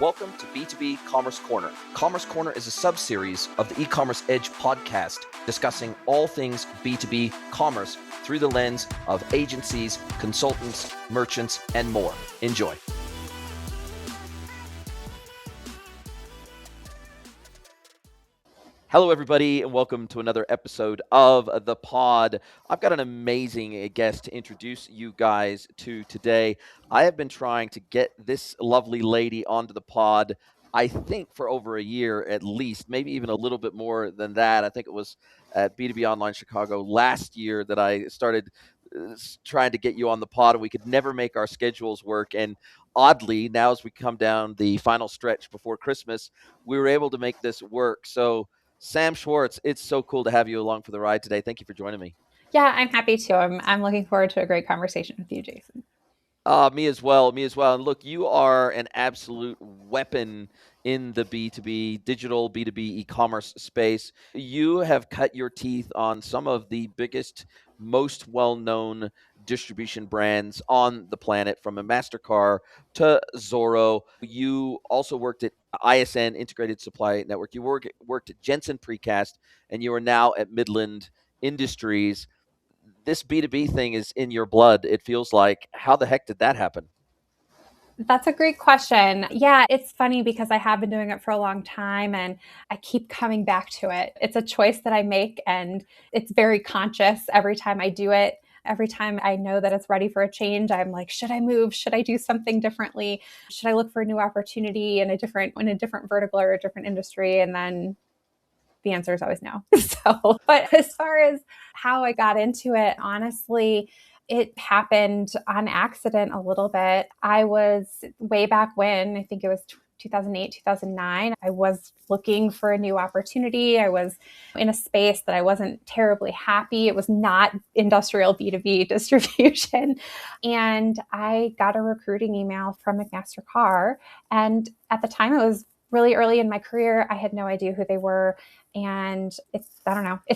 Welcome to B2B Commerce Corner. Commerce Corner is a sub-series of the E-Commerce Edge podcast discussing all things B2B commerce through the lens of agencies, consultants, merchants, and more. Enjoy. Hello, everybody, and welcome to another episode of the pod. I've got an amazing guest to introduce you guys to today. I have been trying to get this lovely lady onto the pod, I think, for over a year at least, maybe even a little bit more than that. I think it was at B2B Online Chicago last year that I started trying to get you on the pod, and we could never make our schedules work. And oddly, now as we come down the final stretch before Christmas, we were able to make this work. So Sam Schwartz, it's so cool to have you along for the ride today. Thank you for joining me. Yeah, I'm happy to. I'm looking forward to a great conversation with you, Jason. Me as well. And look, you are an absolute weapon in the B2B, digital B2B e-commerce space. You have cut your teeth on some of the biggest, most well-known distribution brands on the planet, from a MasterCard to Zorro. You also worked at ISN, Integrated Supply Network. You worked at Jensen Precast, and you are now at Midland Industries. This B2B thing is in your blood, it feels like. How the heck did that happen? That's a great question. Yeah, it's funny because I have been doing it for a long time and I keep coming back to it. It's a choice that I make and it's very conscious every time I do it. Every time I know that it's ready for a change, I'm like, should I move? Should I do something differently? Should I look for a new opportunity in a different vertical or a different industry? And then the answer is always no. But as far as how I got into it, honestly, it happened on accident a little bit. I was way back when, I think it was 2008, 2009. I was looking for a new opportunity. I was in a space that I wasn't terribly happy. It was not industrial B2B distribution. And I got a recruiting email from McMaster-Carr. And at the time, it was really early in my career. I had no idea who they were. And it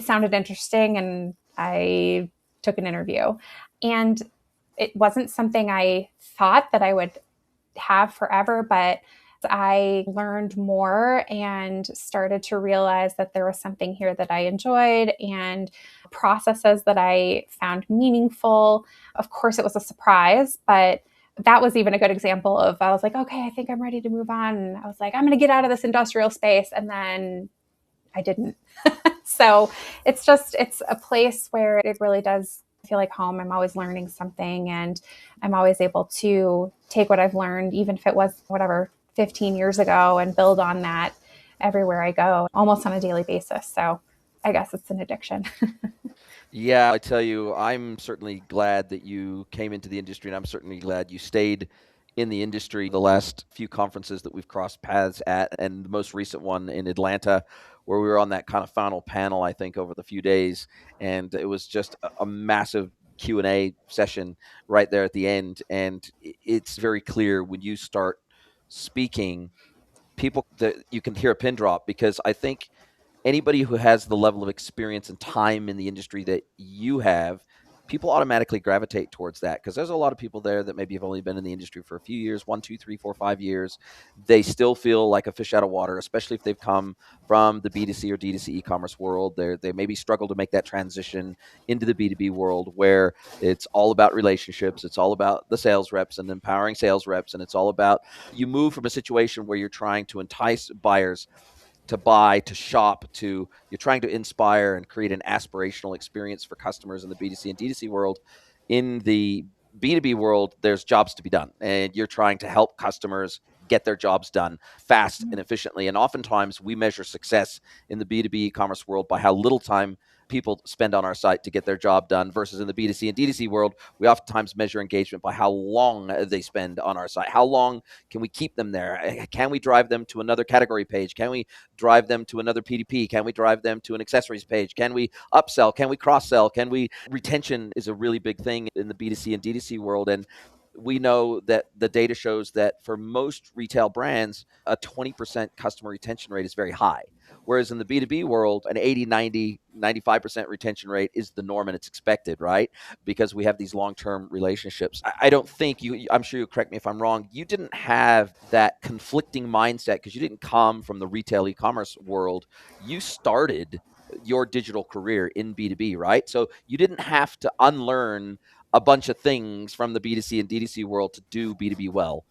sounded interesting. And I took an interview. And it wasn't something I thought that I would have forever, but I learned more and started to realize that there was something here that I enjoyed and processes that I found meaningful. Of course, it was a surprise, but that was even a good example of, I was like, okay, I think I'm ready to move on. And I was like, I'm going to get out of this industrial space. And then I didn't. So it's a place where it really does feel like home. I'm always learning something and I'm always able to take what I've learned, even if it was 15 years ago, and build on that everywhere I go, almost on a daily basis. So I guess it's an addiction. Yeah, I tell you, I'm certainly glad that you came into the industry, and I'm certainly glad you stayed in the industry. The last few conferences that we've crossed paths at, and the most recent one in Atlanta, where we were on that kind of final panel, I think, over the few days, and it was just a massive Q&A session right there at the end. And it's very clear when you start speaking, people, that you can hear a pin drop, because I think anybody who has the level of experience and time in the industry that you have, people automatically gravitate towards that, because there's a lot of people there that maybe have only been in the industry for a few years, 1, 2, 3, 4, 5 years. They still feel like a fish out of water, especially if they've come from the B2C or D2C e-commerce world. They maybe struggle to make that transition into the B2B world, where it's all about relationships. It's all about the sales reps and empowering sales reps. And it's all about, you move from a situation where you're trying to entice buyers to buy, to shop, to you're trying to inspire and create an aspirational experience for customers in the B2C and D2C world. In the B2B world, there's jobs to be done, and you're trying to help customers get their jobs done fast and efficiently. And oftentimes we measure success in the B2B e-commerce world by how little time people spend on our site to get their job done, versus in the B2C and D2C world, we oftentimes measure engagement by how long they spend on our site. How long can we keep them there? Can we drive them to another category page? Can we drive them to another PDP? Can we drive them to an accessories page? Can we upsell? Can we cross-sell? Retention is a really big thing in the B2C and D2C world. And we know that the data shows that for most retail brands, a 20% customer retention rate is very high. Whereas in the B2B world, an 80, 90, 95% retention rate is the norm and it's expected, right? Because we have these long-term relationships. I don't think I'm sure you'll correct me if I'm wrong, you didn't have that conflicting mindset because you didn't come from the retail e-commerce world. You started your digital career in B2B, right? So you didn't have to unlearn a bunch of things from the B2C and DTC world to do B2B well.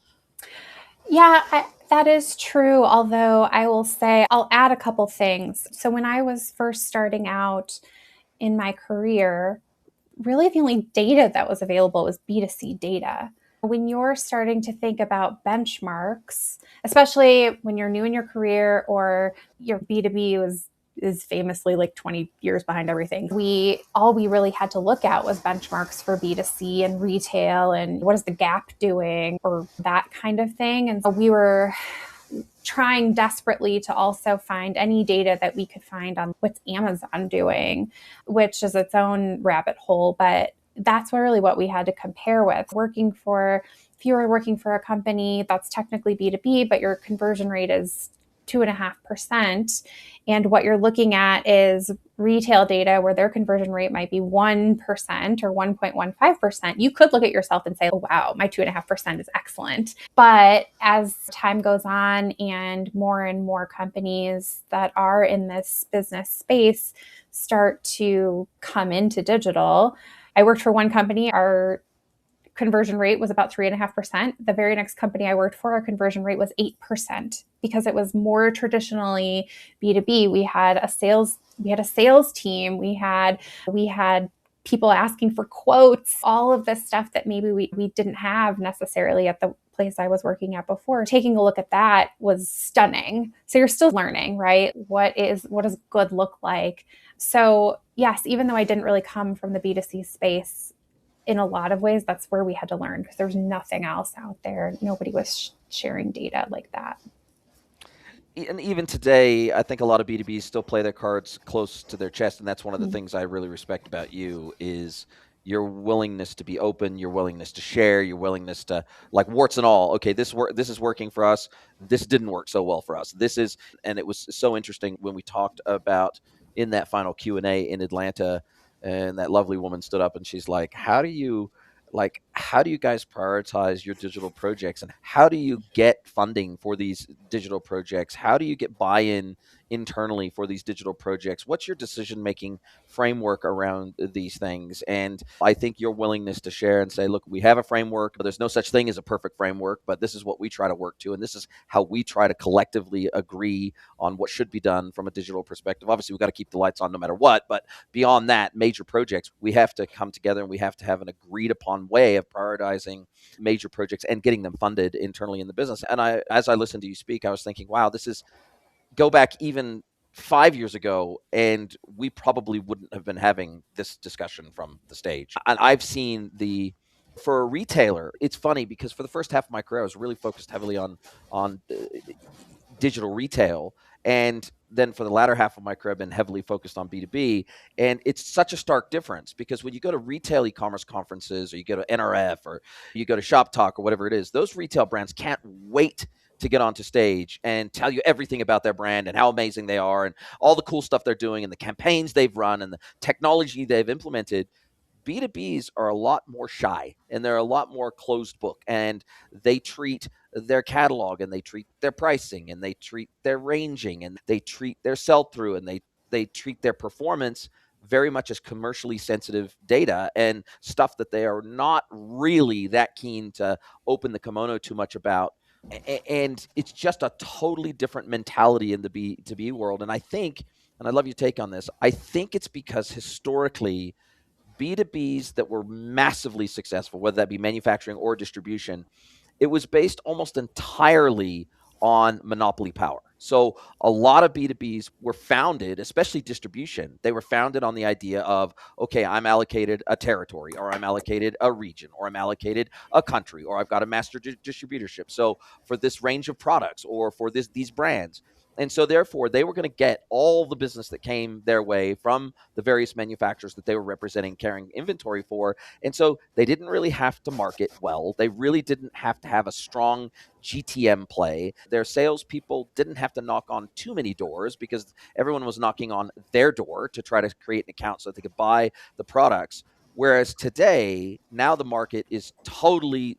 Yeah, that is true. Although I will say, I'll add a couple things. So when I was first starting out in my career, really the only data that was available was B2C data. When you're starting to think about benchmarks, especially when you're new in your career or your B2B is famously like 20 years behind everything. We really had to look at was benchmarks for B2C and retail and what is the Gap doing or that kind of thing. And so we were trying desperately to also find any data that we could find on what's Amazon doing, which is its own rabbit hole. But that's really what we had to compare with. If you were working for a company that's technically B2B, but your conversion rate is 2.5%. And what you're looking at is retail data where their conversion rate might be 1% or 1.15%. You could look at yourself and say, oh, wow, my 2.5% is excellent. But as time goes on and more companies that are in this business space start to come into digital, I worked for one company, our conversion rate was about 3.5%. The very next company I worked for, our conversion rate was 8% because it was more traditionally B2B. We had a sales team. We had people asking for quotes, all of this stuff that maybe we didn't have necessarily at the place I was working at before. Taking a look at that was stunning. So you're still learning, right? What does good look like? So yes, even though I didn't really come from the B2C space, in a lot of ways, that's where we had to learn because there's nothing else out there. Nobody was sharing data like that. And even today, I think a lot of B2Bs still play their cards close to their chest, and that's one of the things I really respect about you is your willingness to be open, your willingness to share, your willingness to, like, warts and all. Okay, this is working for us. This didn't work so well for us. And it was so interesting when we talked about in that final Q&A in Atlanta, and that lovely woman stood up and she's like, how do you guys prioritize your digital projects, and how do you get funding for these digital projects? How do you get buy-in internally for these digital projects? What's your decision making framework around these things? And I think your willingness to share and say, look, we have a framework, but there's no such thing as a perfect framework, but this is what we try to work to, and this is how we try to collectively agree on what should be done from a digital perspective. Obviously, we've got to keep the lights on no matter what, but beyond that, major projects, we have to come together and we have to have an agreed upon way of prioritizing major projects and getting them funded internally in the business. And as I listened to you speak, I was thinking, wow, go back even 5 years ago, and we probably wouldn't have been having this discussion from the stage. And I've seen for a retailer, it's funny because for the first half of my career, I was really focused heavily on digital retail. And then for the latter half of my career, I've been heavily focused on B2B. And it's such a stark difference because when you go to retail e-commerce conferences or you go to NRF or you go to Shop Talk or whatever it is, those retail brands can't wait to get onto stage and tell you everything about their brand and how amazing they are and all the cool stuff they're doing and the campaigns they've run and the technology they've implemented. B2Bs are a lot more shy and they're a lot more closed book, and they treat their catalog and they treat their pricing and they treat their ranging and they treat their sell-through and they treat their performance very much as commercially sensitive data and stuff that they are not really that keen to open the kimono too much about. And it's just a totally different mentality in the B2B world. And I think, and I'd love your take on this, I think it's because historically B2Bs that were massively successful, whether that be manufacturing or distribution, it was based almost entirely on monopoly power. So a lot of B2Bs were founded, especially distribution, they were founded on the idea of, okay, I'm allocated a territory, or I'm allocated a region, or I'm allocated a country, or I've got a master distributorship. So for this range of products or for these brands, And so therefore they were going to get all the business that came their way from the various manufacturers that they were representing, carrying inventory for. And so they didn't really have to market well. They really didn't have to have a strong GTM play. Their salespeople didn't have to knock on too many doors because everyone was knocking on their door to try to create an account so that they could buy the products. Whereas today, now the market is totally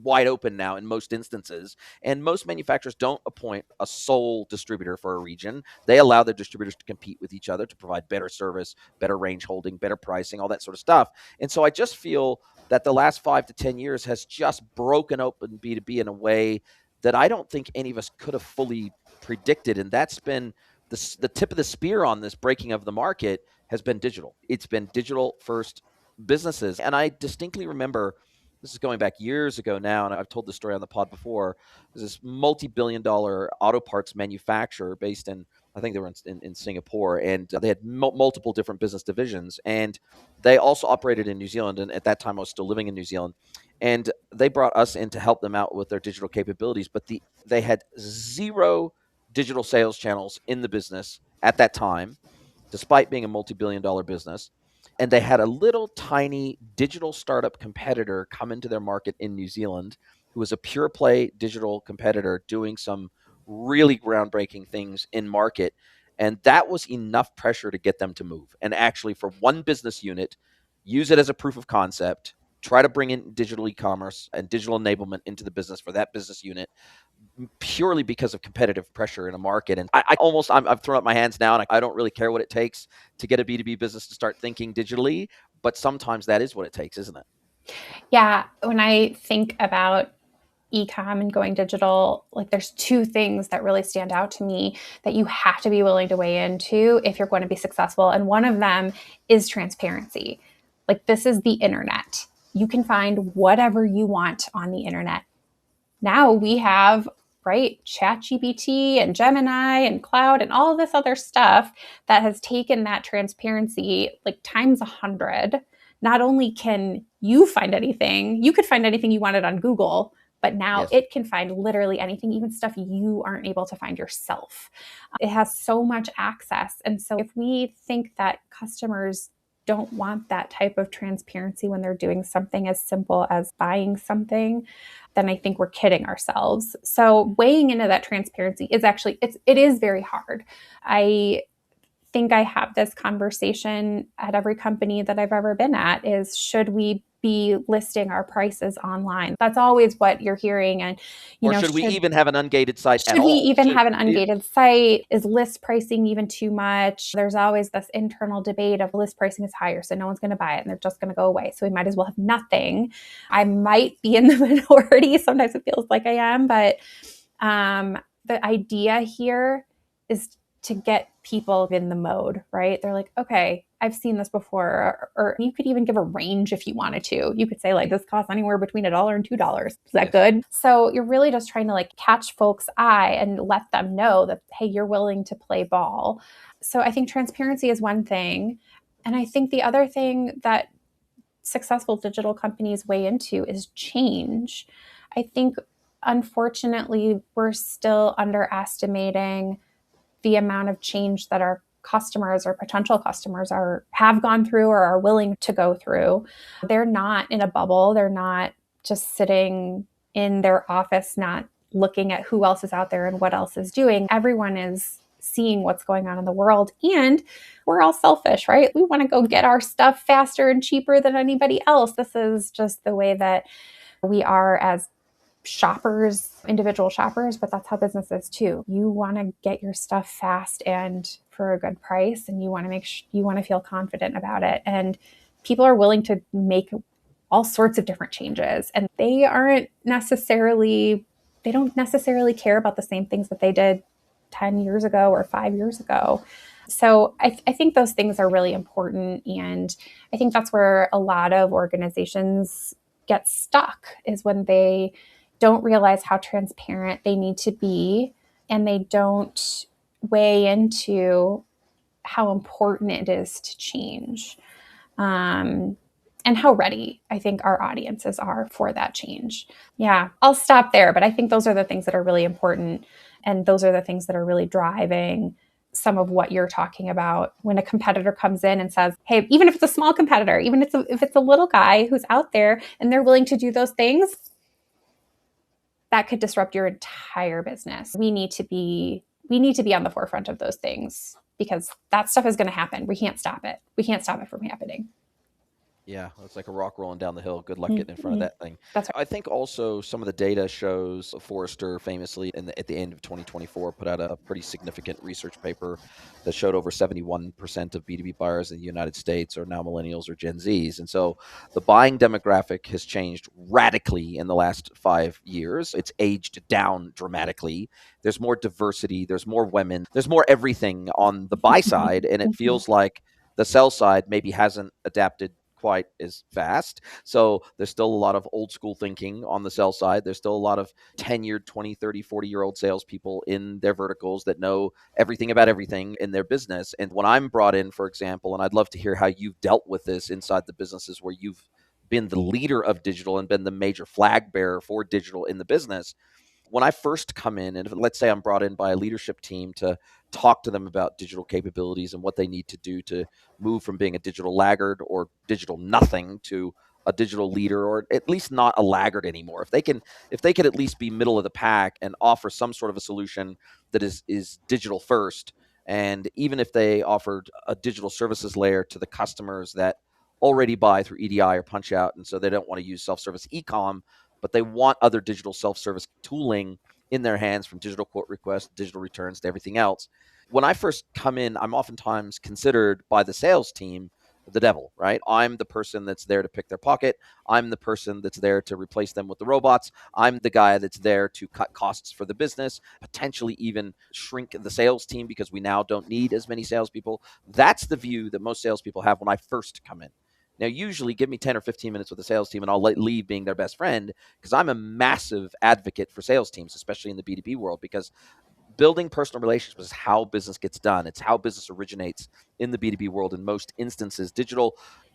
wide open now in most instances. And most manufacturers don't appoint a sole distributor for a region. They allow their distributors to compete with each other to provide better service, better range holding, better pricing, all that sort of stuff. And so I just feel that the last 5 to 10 years has just broken open B2B in a way that I don't think any of us could have fully predicted. And that's been the tip of the spear on this breaking of the market has been digital. It's been digital first businesses. And I distinctly remember, this is going back years ago now, and I've told this story on the pod before. There's this multi-billion-dollar auto parts manufacturer based in, I think they were in Singapore, and they had multiple different business divisions, and they also operated in New Zealand. And at that time, I was still living in New Zealand, and they brought us in to help them out with their digital capabilities. But they had zero digital sales channels in the business at that time, despite being a multi-billion-dollar business. And they had a little tiny digital startup competitor come into their market in New Zealand who was a pure play digital competitor doing some really groundbreaking things in market. And that was enough pressure to get them to move. And actually, for one business unit, use it as a proof of concept, try to bring in digital e-commerce and digital enablement into the business for that business unit, purely because of competitive pressure in a market. And I've thrown up my hands now, and I don't really care what it takes to get a B2B business to start thinking digitally, but sometimes that is what it takes, isn't it? Yeah. When I think about ecom and going digital, like there's two things that really stand out to me that you have to be willing to weigh into if you're going to be successful. And one of them is transparency. Like, this is the internet. You can find whatever you want on the internet. Now we have, right, ChatGPT and Gemini and Cloud and all of this other stuff that has taken that transparency like times 100. Not only can you find anything, you could find anything you wanted on Google, but now Yes. it can find literally anything, even stuff you aren't able to find yourself. It has so much access. And so if we think that customers don't want that type of transparency when they're doing something as simple as buying something, then I think we're kidding ourselves. So weighing into that transparency is actually, it is very hard. I think I have this conversation at every company that I've ever been at is, should we be listing our prices online? That's always what you're hearing. And, Should we even have an ungated site at should we all? even have an ungated site? Is list pricing even too much? There's always this internal debate of list pricing is higher, so no one's going to buy it and they're just going to go away. So we might as well have nothing. I might be in the minority. Sometimes it feels like I am, but the idea here is to get people in the mode, right? They're like, okay, I've seen this before. Or you could even give a range if you wanted to. You could say like, this costs anywhere between $1 and $2. Is that good? So you're really just trying to like catch folks' eye and let them know that, hey, you're willing to play ball. So I think transparency is one thing. And I think the other thing that successful digital companies weigh into is change. I think, unfortunately, we're still underestimating the amount of change that our customers or potential customers have gone through or are willing to go through. They're not in a bubble. They're not just sitting in their office, not looking at who else is out there and what else is doing. Everyone is seeing what's going on in the world, and we're all selfish, right? We want to go get our stuff faster and cheaper than anybody else. This is just the way that we are as shoppers, individual shoppers, but that's how business is too. You want to get your stuff fast and for a good price, and you want to you want to feel confident about it. And people are willing to make all sorts of different changes, and they don't necessarily care about the same things that they did 10 years ago or 5 years ago. So I think those things are really important. And I think that's where a lot of organizations get stuck, is when they don't realize how transparent they need to be, and they don't weigh into how important it is to change. and how ready I think our audiences are for that change. Yeah, I'll stop there, but I think those are the things that are really important. And those are the things that are really driving some of what you're talking about when a competitor comes in and says, hey, even if it's a small competitor, even if it's a little guy who's out there and they're willing to do those things, that could disrupt your entire business. We need to be on the forefront of those things because that stuff is going to happen. We can't stop it. We can't stop it from happening. Yeah, it's like a rock rolling down the hill. Good luck getting in front of that thing. That's right. I think also some of the data shows Forrester famously at the end of 2024 put out a pretty significant research paper that showed over 71% of B2B buyers in the United States are now millennials or Gen Zs. And so the buying demographic has changed radically in the last 5 years. It's aged down dramatically. There's more diversity, there's more women, there's more everything on the buy side. And it feels like the sell side maybe hasn't adapted quite as fast. So there's still a lot of old school thinking on the sell side. There's still a lot of tenured 20, 30, 40-year-old salespeople in their verticals that know everything about everything in their business. And when I'm brought in, for example, and I'd love to hear how you've dealt with this inside the businesses where you've been the leader of digital and been the major flag bearer for digital in the business. When I first come in, and let's say I'm brought in by a leadership team to talk to them about digital capabilities and what they need to do to move from being a digital laggard or digital nothing to a digital leader, or at least not a laggard anymore. If they could at least be middle of the pack and offer some sort of a solution that is digital first, and even if they offered a digital services layer to the customers that already buy through EDI or punch out, and so they don't want to use self-service e-com, but they want other digital self-service tooling in their hands, from digital quote requests, digital returns to everything else. When I first come in, I'm oftentimes considered by the sales team the devil, right? I'm the person that's there to pick their pocket. I'm the person that's there to replace them with the robots. I'm the guy that's there to cut costs for the business, potentially even shrink the sales team because we now don't need as many salespeople. That's the view that most salespeople have when I first come in. Now, usually give me 10 or 15 minutes with the sales team and I'll leave being their best friend, because I'm a massive advocate for sales teams, especially in the B2B world, because building personal relationships is how business gets done. It's how business originates in the B2B world in most instances.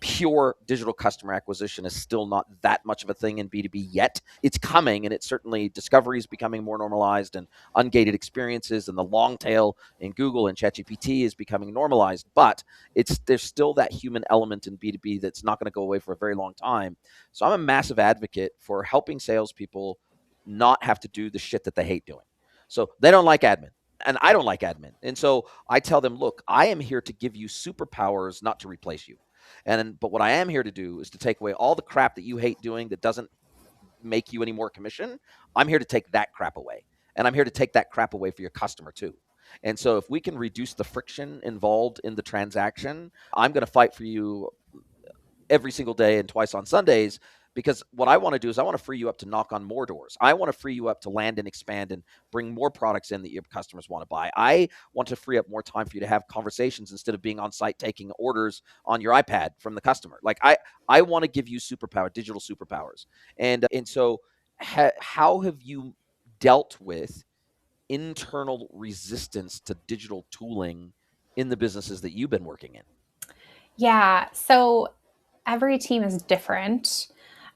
Pure digital customer acquisition is still not that much of a thing in B2B yet. It's coming, and it's certainly discovery is becoming more normalized, and ungated experiences and the long tail in Google and ChatGPT is becoming normalized. But there's still that human element in B2B that's not going to go away for a very long time. So I'm a massive advocate for helping salespeople not have to do the shit that they hate doing. So they don't like admin, and I don't like admin. And so I tell them, look, I am here to give you superpowers, not to replace you. But what I am here to do is to take away all the crap that you hate doing that doesn't make you any more commission. I'm here to take that crap away. And I'm here to take that crap away for your customer too. And so if we can reduce the friction involved in the transaction, I'm going to fight for you every single day and twice on Sundays, because what I want to do is I want to free you up to knock on more doors. I want to free you up to land and expand and bring more products in that your customers want to buy. I want to free up more time for you to have conversations instead of being on site taking orders on your iPad from the customer. Like I want to give you digital superpowers. And so how have you dealt with internal resistance to digital tooling in the businesses that you've been working in? Yeah. So every team is different.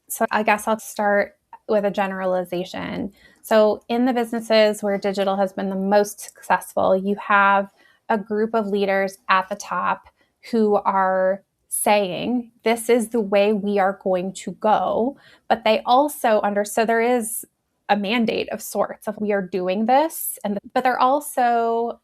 So I guess I'll start with a generalization. So in the businesses where digital has been the most successful, you have a group of leaders at the top who are saying, this is the way we are going to go. But they also so there is a mandate of sorts of we are doing this. But they're also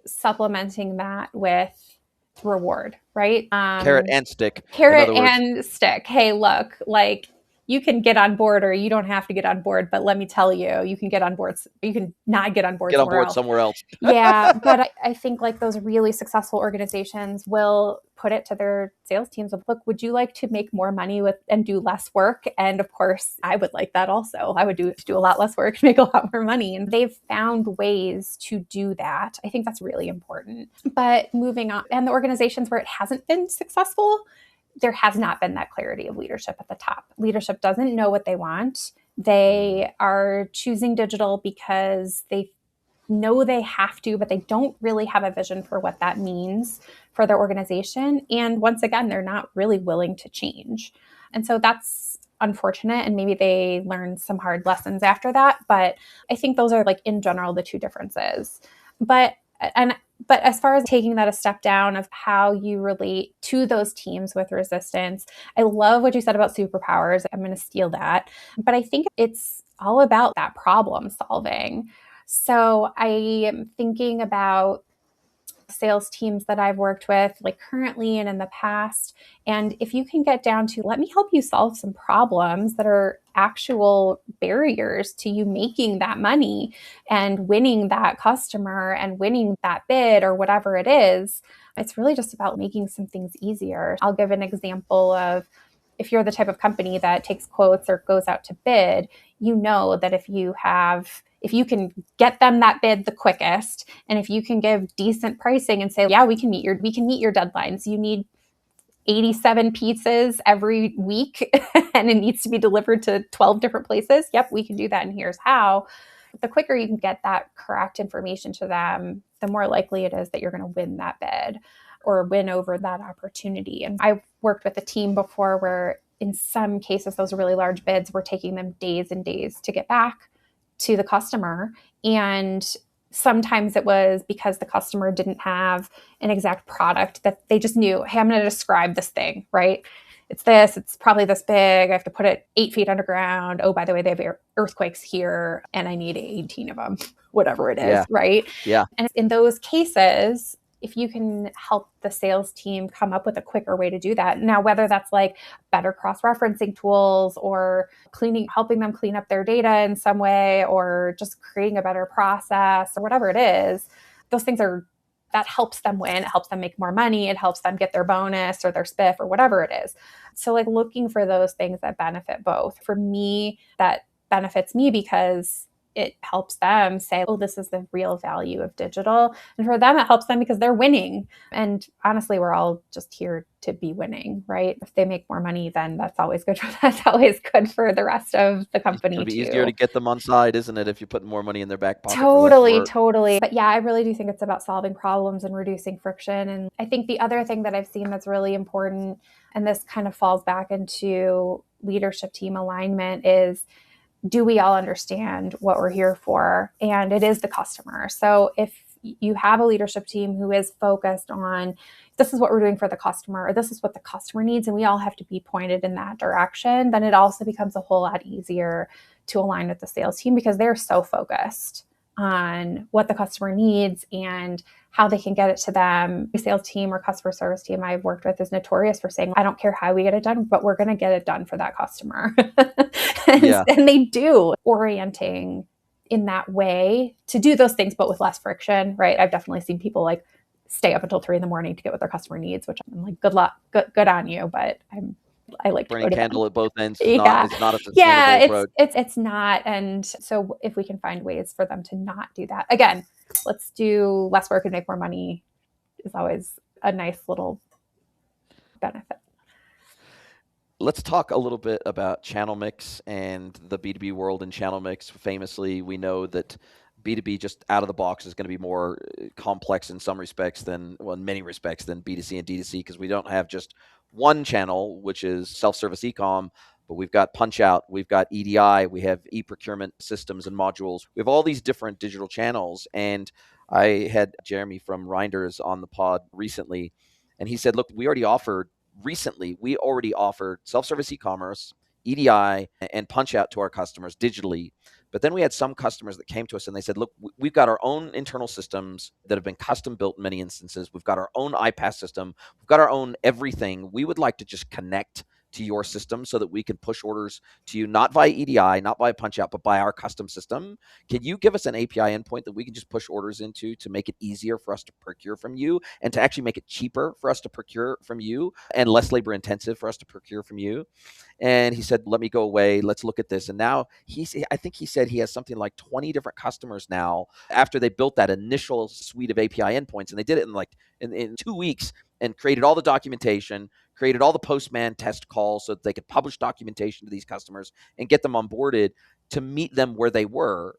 supplementing that with reward, right? Carrot and stick, in Carrot other words. and stick. Hey, look, like you can get on board or you don't have to get on board, but let me tell you, you can get on board. You can not get on board Somewhere else. Yeah, but I think like those really successful organizations will put it to their sales teams of, look, would you like to make more money and do less work? And of course, I would like that also. I would do a lot less work, make a lot more money. And they've found ways to do that. I think that's really important. But moving on, and the organizations where it hasn't been successful, there has not been that clarity of leadership at the top. Leadership doesn't know what they want. They are choosing digital because they know they have to, but they don't really have a vision for what that means for their organization. And once again, they're not really willing to change. And so that's unfortunate. And maybe they learned some hard lessons after that. But I think those are like in general the two differences. But as far as taking that a step down of how you relate to those teams with resistance, I love what you said about superpowers. I'm going to steal that. But I think it's all about that problem solving. So I am thinking about sales teams that I've worked with, like currently and in the past. And if you can get down to, let me help you solve some problems that are actual barriers to you making that money and winning that customer and winning that bid or whatever it is, it's really just about making some things easier. I'll give an example of, if you're the type of company that takes quotes or goes out to bid, you know that if you can get them that bid the quickest, and if you can give decent pricing and say, yeah, we can meet your deadlines. You need 87 pizzas every week and it needs to be delivered to 12 different places. Yep, we can do that. And here's how. The quicker you can get that correct information to them, the more likely it is that you're going to win that bid or win over that opportunity. And I've worked with a team before where in some cases, those really large bids were taking them days and days to get back to the customer. And sometimes it was because the customer didn't have an exact product that they just knew, hey, I'm going to describe this thing, right? It's probably this big. I have to put it 8 feet underground. Oh, by the way, they have earthquakes here and I need 18 of them, whatever it is, Yeah. right? Yeah. And in those cases, if you can help the sales team come up with a quicker way to do that. Now, whether that's like better cross-referencing tools or helping them clean up their data in some way, or just creating a better process or whatever it is, those things that helps them win. It helps them make more money. It helps them get their bonus or their spiff or whatever it is. So like looking for those things that benefit both. For me, that benefits me because it helps them say, oh, this is the real value of digital. And for them, it helps them because they're winning. And honestly, we're all just here to be winning, right? If they make more money, then that's always good for the rest of the company. It'll be too. easier to get them on side, isn't it, if you're putting more money in their back pocket? Totally. But yeah, I really do think it's about solving problems and reducing friction. And I think the other thing that I've seen that's really important, and this kind of falls back into leadership team alignment, is, do we all understand what we're here for? And it is the customer. So if you have a leadership team who is focused on, this is what we're doing for the customer, or this is what the customer needs, and we all have to be pointed in that direction, then it also becomes a whole lot easier to align with the sales team because they're so focused on what the customer needs and how they can get it to them. The sales team or customer service team I've worked with is notorious for saying, I don't care how we get it done, but we're going to get it done for that customer. And they do, orienting in that way to do those things, but with less friction, right? I've definitely seen people like stay up until 3 a.m. to get what their customer needs, which I'm like, good luck, good on you. But I like burning to candle at both ends. It's not a sustainable approach. It's not. And so if we can find ways for them to not do that, again, let's do less work and make more money is always a nice little benefit. Let's talk a little bit about channel mix and the B2B world and channel mix. Famously, we know that B2B just out of the box is going to be more complex in some respects in many respects than B2C and D2C, because we don't have just one channel, which is self-service ecom, but we've got punch out, we've got EDI, we have e-procurement systems and modules. We have all these different digital channels. And I had Jeremy from Reinders on the pod recently, and he said, look, we already offered self-service e-commerce, EDI, and punch out to our customers digitally. But then we had some customers that came to us and they said, look, we've got our own internal systems that have been custom built in many instances. We've got our own iPaaS system. We've got our own everything. We would like to just connect to your system so that we can push orders to you, not via EDI, not via punch out, but by our custom system. Can you give us an API endpoint that we can just push orders into to make it easier for us to procure from you and to actually make it cheaper for us to procure from you and less labor intensive for us to procure from you? And he said, let me go away. Let's look at this. And now I think he said he has something like 20 different customers now after they built that initial suite of API endpoints. And they did it in 2 weeks and created all the documentation, created all the postman test calls so that they could publish documentation to these customers and get them onboarded to meet them where they were,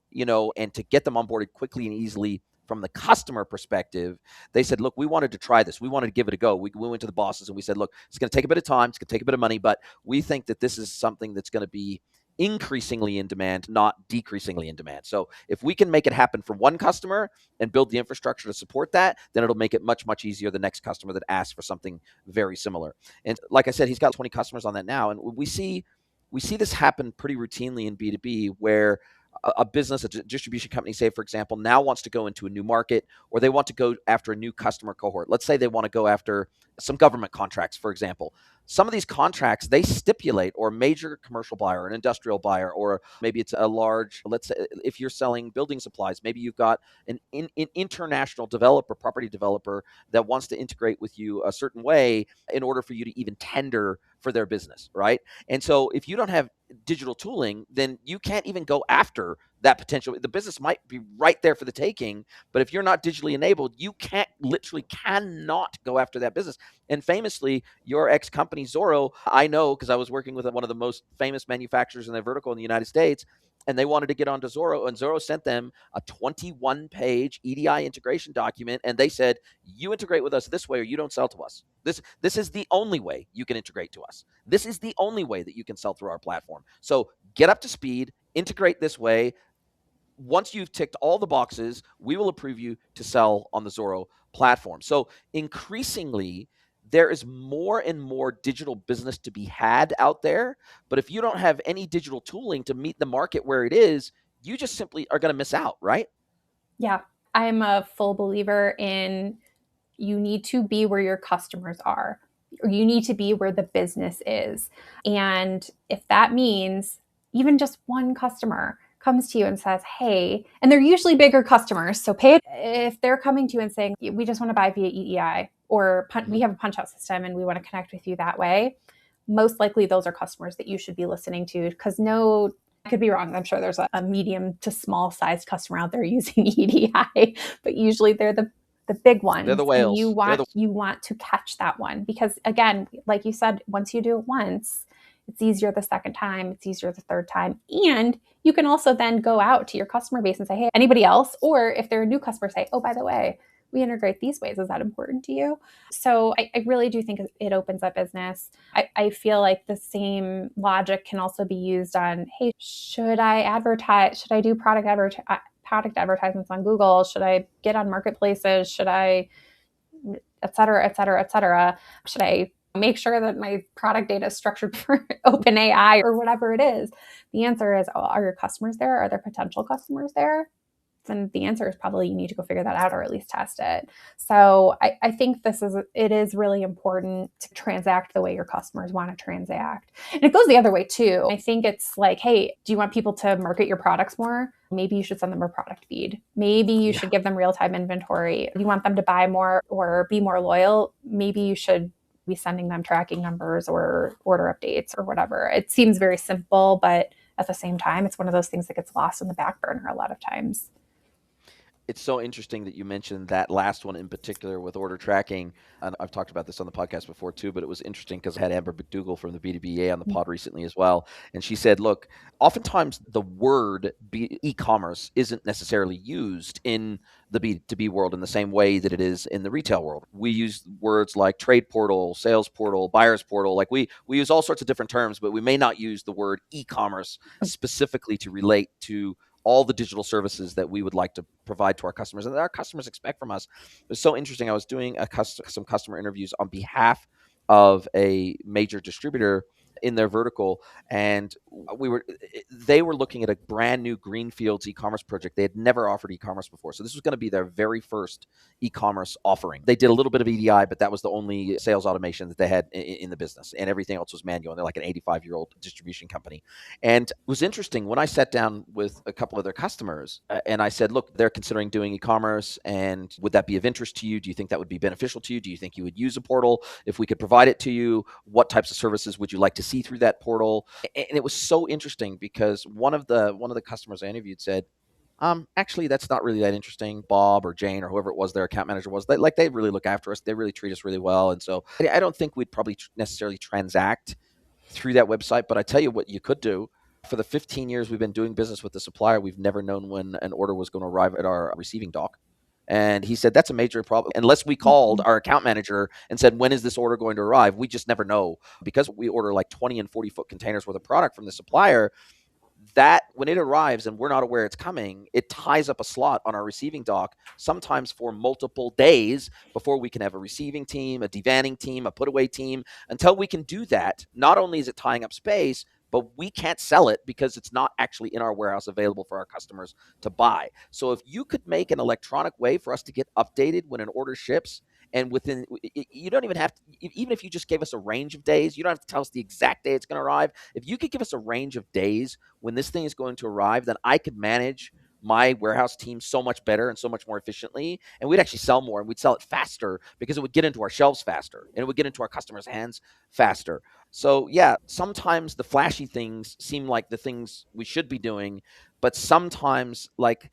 and to get them onboarded quickly and easily from the customer perspective, they said, look, we wanted to try this. We wanted to give it a go. We went to the bosses and we said, look, it's going to take a bit of time. It's going to take a bit of money, but we think that this is something that's going to be increasingly in demand, not decreasingly in demand. So if we can make it happen for one customer and build the infrastructure to support that, then it'll make it much, much easier the next customer that asks for something very similar. And like I said, he's got 20 customers on that now. And we see this happen pretty routinely in B2B, where a business, a distribution company, say, for example, now wants to go into a new market, or they want to go after a new customer cohort. Let's say they want to go after some government contracts, for example. Some of these contracts, they stipulate, or a major commercial buyer, an industrial buyer, or maybe it's a large, let's say if you're selling building supplies, maybe you've got an international developer, property developer that wants to integrate with you a certain way in order for you to even tender for their business, right? And so if you don't have digital tooling, then you can't even go after that potential. The business might be right there for the taking, but if you're not digitally enabled, you literally cannot go after that business. And famously, your ex-company Zorro, I know because I was working with one of the most famous manufacturers in their vertical in the United States, and they wanted to get onto Zorro, and Zorro sent them a 21-page EDI integration document, and they said, you integrate with us this way or you don't sell to us. This is the only way you can integrate to us. This is the only way that you can sell through our platform. So get up to speed, integrate this way. Once you've ticked all the boxes, we will approve you to sell on the Zorro platform. So increasingly, there is more and more digital business to be had out there. But if you don't have any digital tooling to meet the market where it is, you just simply are going to miss out, right? Yeah, I'm a full believer in you need to be where your customers are, or you need to be where the business is. And if that means even just one customer comes to you and says, hey, and they're usually bigger customers. So pay it if they're coming to you and saying, we just want to buy via EDI, or we have a punch out system and we want to connect with you that way. Most likely those are customers that you should be listening to, because I could be wrong. I'm sure there's a medium to small sized customer out there using EDI, but usually they're the big ones. They're the whales. And you want to catch that one, because again, like you said, once you do it once, it's easier the second time, it's easier the third time. And you can also then go out to your customer base and say, hey, anybody else? Or if they're a new customer, say, oh, by the way, we integrate these ways. Is that important to you? So I really do think it opens up business. I feel like the same logic can also be used on, hey, should I advertise? Should I do product advertisements on Google? Should I get on marketplaces? Should I, et cetera, et cetera, et cetera? Should I make sure that my product data is structured for OpenAI or whatever it is? The answer is, are your customers there? Are there potential customers there? And the answer is probably you need to go figure that out, or at least test it. So I think it is really important to transact the way your customers want to transact. And it goes the other way too. I think it's like, hey, do you want people to market your products more? Maybe you should send them a product feed. Maybe you should give them real-time inventory. Do you want them to buy more or be more loyal? Maybe you should be sending them tracking numbers or order updates or whatever. It seems very simple, but at the same time, it's one of those things that gets lost in the back burner a lot of times. It's so interesting that you mentioned that last one in particular with order tracking. And I've talked about this on the podcast before too, but it was interesting because I had Amber McDougall from the B2B on the pod recently as well. And she said, look, oftentimes the word e-commerce isn't necessarily used in the B2B world in the same way that it is in the retail world. We use words like trade portal, sales portal, buyer's portal. Like we use all sorts of different terms, but we may not use the word e-commerce specifically to relate to all the digital services that we would like to provide to our customers and that our customers expect from us. It's so interesting. I was doing some customer interviews on behalf of a major distributor in their vertical, and they were looking at a brand new greenfields e-commerce project. They had never offered e-commerce before, so this was going to be their very first e-commerce offering. They did a little bit of EDI, but that was the only sales automation that they had in the business, and everything else was manual. And they're like an 85-year-old distribution company. And it was interesting when I sat down with a couple of their customers, and I said, look, they're considering doing e-commerce, and would that be of interest to you? Do you think that would be beneficial to you? Do you think you would use a portal if we could provide it to you? What types of services would you like to see through that portal? And it was so interesting because one of the customers I interviewed said, actually, that's not really that interesting. Bob or Jane or whoever it was, their account manager was, they really look after us. They really treat us really well. And so I don't think we'd probably necessarily transact through that website. But I tell you what you could do. For the 15 years we've been doing business with the supplier, we've never known when an order was going to arrive at our receiving dock. And he said, that's a major problem. Unless we called our account manager and said, when is this order going to arrive? We just never know. Because we order like 20 and 40-foot containers worth of product from the supplier, that when it arrives and we're not aware it's coming, it ties up a slot on our receiving dock, sometimes for multiple days before we can have a receiving team, a devanning team, a put away team. Until we can do that, not only is it tying up space, but we can't sell it because it's not actually in our warehouse available for our customers to buy. So if you could make an electronic way for us to get updated when an order ships, and within, you don't even have to, even if you just gave us a range of days, you don't have to tell us the exact day it's going to arrive. If you could give us a range of days when this thing is going to arrive, then I could manage my warehouse team so much better and so much more efficiently. And we'd actually sell more, and we'd sell it faster because it would get into our shelves faster and it would get into our customers' hands faster. So, yeah, sometimes the flashy things seem like the things we should be doing, but sometimes, like,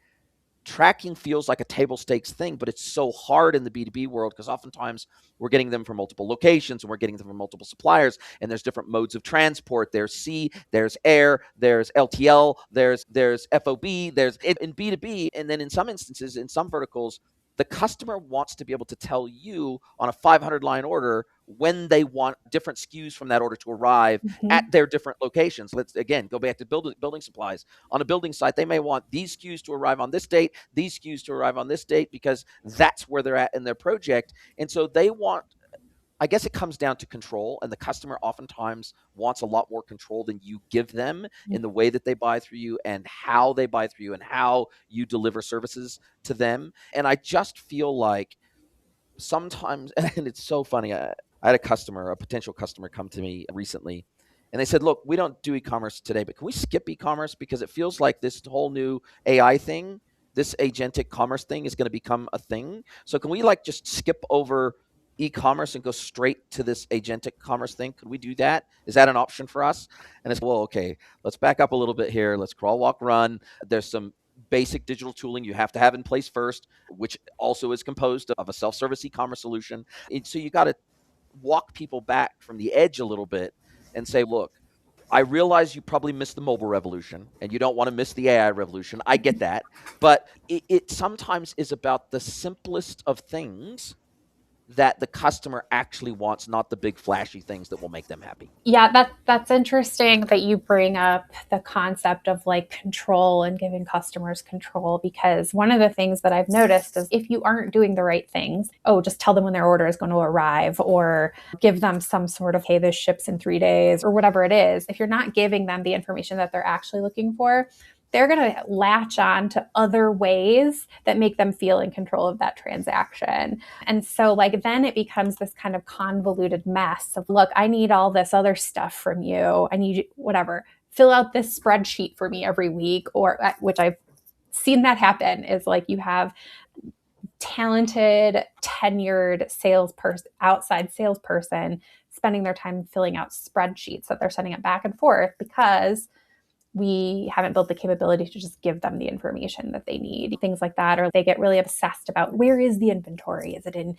tracking feels like a table stakes thing, but it's so hard in the B2B world because oftentimes we're getting them from multiple locations and we're getting them from multiple suppliers, and there's different modes of transport. There's sea, there's air, there's LTL, there's FOB, there's in B2B. And then in some instances, in some verticals, the customer wants to be able to tell you on a 500 line order when they want different SKUs from that order to arrive at their different locations. Let's again go back to building supplies. On a building site, they may want these SKUs to arrive on this date, these SKUs to arrive on this date, because that's where they're at in their project. And so they want, I guess it comes down to control, and the customer oftentimes wants a lot more control than you give them in the way that they buy through you and how they buy through you and how you deliver services to them. And I just feel like sometimes, and it's so funny, I had a potential customer come to me recently, and they said, look, we don't do e-commerce today, but can we skip e-commerce? Because it feels like this whole new AI thing, this agentic commerce thing is going to become a thing. So can we like just skip over e-commerce and go straight to this agentic commerce thing? Could we do that? Is that an option for us? And it's, well, okay, let's back up a little bit here. Let's crawl, walk, run. There's some basic digital tooling you have to have in place first, which also is composed of a self-service e-commerce solution. And so you got to walk people back from the edge a little bit and say, look, I realize you probably missed the mobile revolution and you don't want to miss the AI revolution. I get that. But it sometimes is about the simplest of things that the customer actually wants, not the big flashy things that will make them happy. Yeah, that's interesting that you bring up the concept of like control and giving customers control, because one of the things that I've noticed is if you aren't doing the right things, just tell them when their order is going to arrive, or give them some sort of, hey, this ships in 3 days, or whatever it is. If you're not giving them the information that they're actually looking for, they're going to latch on to other ways that make them feel in control of that transaction. And so like then it becomes this kind of convoluted mess of, look, I need all this other stuff from you. I need you, whatever, fill out this spreadsheet for me every week, or which I've seen that happen, is like you have talented, tenured outside salesperson spending their time filling out spreadsheets that they're sending it back and forth because we haven't built the capability to just give them the information that they need, things like that. Or they get really obsessed about, where is the inventory? Is it in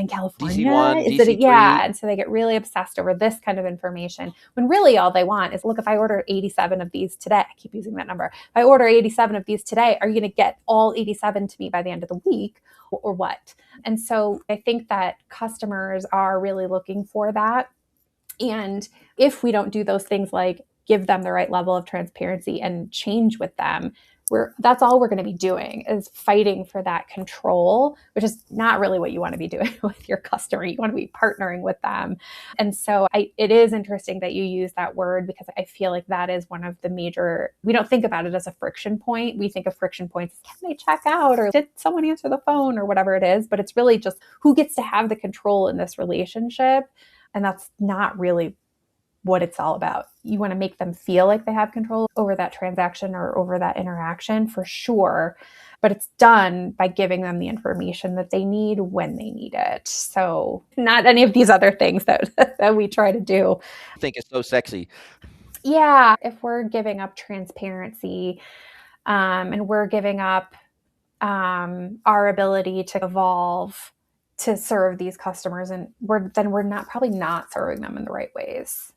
California? DC1, is DC3. it, yeah. And so they get really obsessed over this kind of information, when really all they want is, look, if I order 87 of these today, I keep using that number. If I order 87 of these today, are you going to get all 87 to me by the end of the week, or what? And so I think that customers are really looking for that. And if we don't do those things, like give them the right level of transparency and change with them, that's all we're going to be doing, is fighting for that control, which is not really what you want to be doing with your customer. You want to be partnering with them. And so it is interesting that you use that word, because I feel like that is one of the major, we don't think about it as a friction point. We think of friction points as, can they check out, or did someone answer the phone, or whatever it is. But it's really just, who gets to have the control in this relationship? And that's not really what it's all about. You want to make them feel like they have control over that transaction or over that interaction, for sure. But it's done by giving them the information that they need when they need it. So not any of these other things that we try to do. I think it's so sexy. Yeah. If we're giving up transparency, and we're giving up our ability to evolve to serve these customers, and we're probably not serving them in the right ways.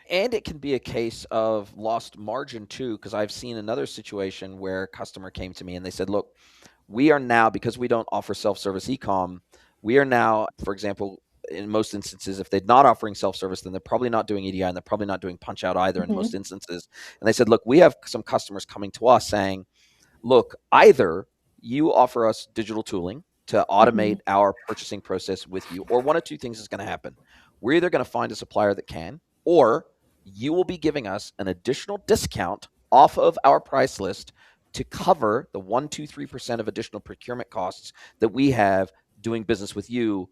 And it can be a case of lost margin too, because I've seen another situation where a customer came to me and they said, look, we are now, because we don't offer self-service e-com, we are now, for example, in most instances, if they're not offering self-service, then they're probably not doing EDI and they're probably not doing punch out either in Mm-hmm. most instances. And they said, look, we have some customers coming to us saying, look, either you offer us digital tooling to Mm-hmm. automate our purchasing process with you, or one of two things is going to happen. We're either going to find a supplier that can, or you will be giving us an additional discount off of our price list to cover the 1, 2, 3% of additional procurement costs that we have doing business with you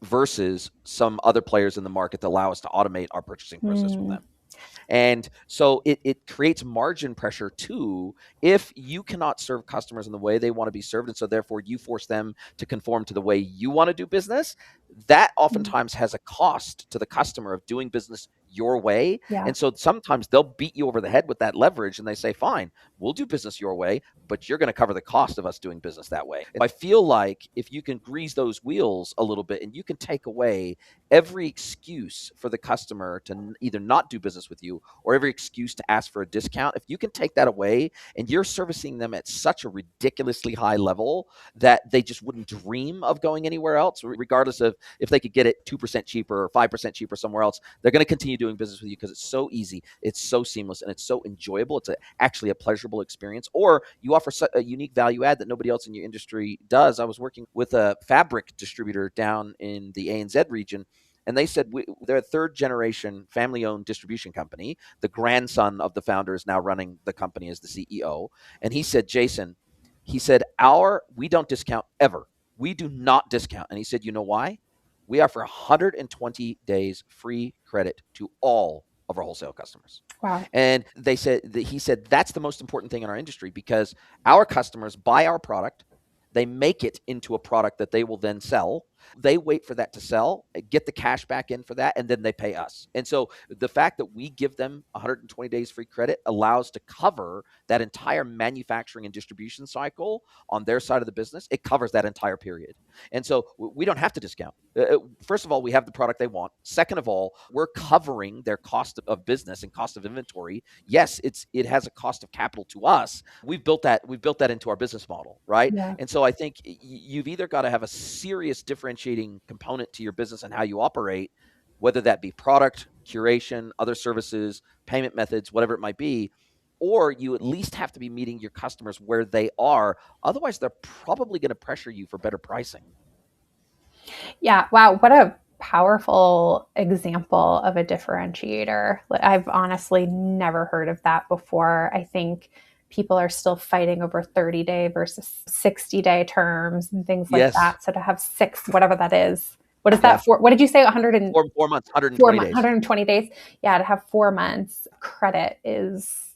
versus some other players in the market that allow us to automate our purchasing process with Mm. them. And so it creates margin pressure too if you cannot serve customers in the way they want to be served. And so therefore you force them to conform to the way you want to do business. That oftentimes has a cost to the customer of doing business your way. Yeah. And so sometimes they'll beat you over the head with that leverage and they say, fine, we'll do business your way, but you're going to cover the cost of us doing business that way. And I feel like if you can grease those wheels a little bit and you can take away every excuse for the customer to either not do business with you or every excuse to ask for a discount, if you can take that away and you're servicing them at such a ridiculously high level that they just wouldn't dream of going anywhere else, regardless of if they could get it 2% cheaper or 5% cheaper somewhere else, they're going to continue doing business with you because it's so easy, it's so seamless, and it's so enjoyable. It's actually a pleasurable experience. Or you offer a unique value add that nobody else in your industry does. I was working with a fabric distributor down in the ANZ region, and they said they're a third generation family owned distribution company. The grandson of the founder is now running the company as the CEO. And he said, Jason, he said, we don't discount ever. We do not discount. And he said, you know why? We offer 120 days free credit to all of our wholesale customers. Wow. And he said, that's the most important thing in our industry because our customers buy our product. They make it into a product that they will then sell. They wait for that to sell, get the cash back in for that, and then they pay us. And so the fact that we give them 120 days free credit allows to cover that entire manufacturing and distribution cycle on their side of the business. It covers that entire period. And so we don't have to discount. First of all, we have the product they want. Second of all, we're covering their cost of business and cost of inventory. Yes, it has a cost of capital to us. We've built that into our business model, right? Yeah. And so I think you've either got to have a serious differentiating component to your business and how you operate, whether that be product, curation, other services, payment methods, whatever it might be, or you at least have to be meeting your customers where they are. Otherwise, they're probably going to pressure you for better pricing. Yeah. Wow. What a powerful example of a differentiator. I've honestly never heard of that before. I think people are still fighting over 30-day versus 60-day terms and things like Yes. that. So to have 6, whatever that is, what is that for? What did you say? 4 months, 120 days. 120 days. Yeah. To have 4 months credit is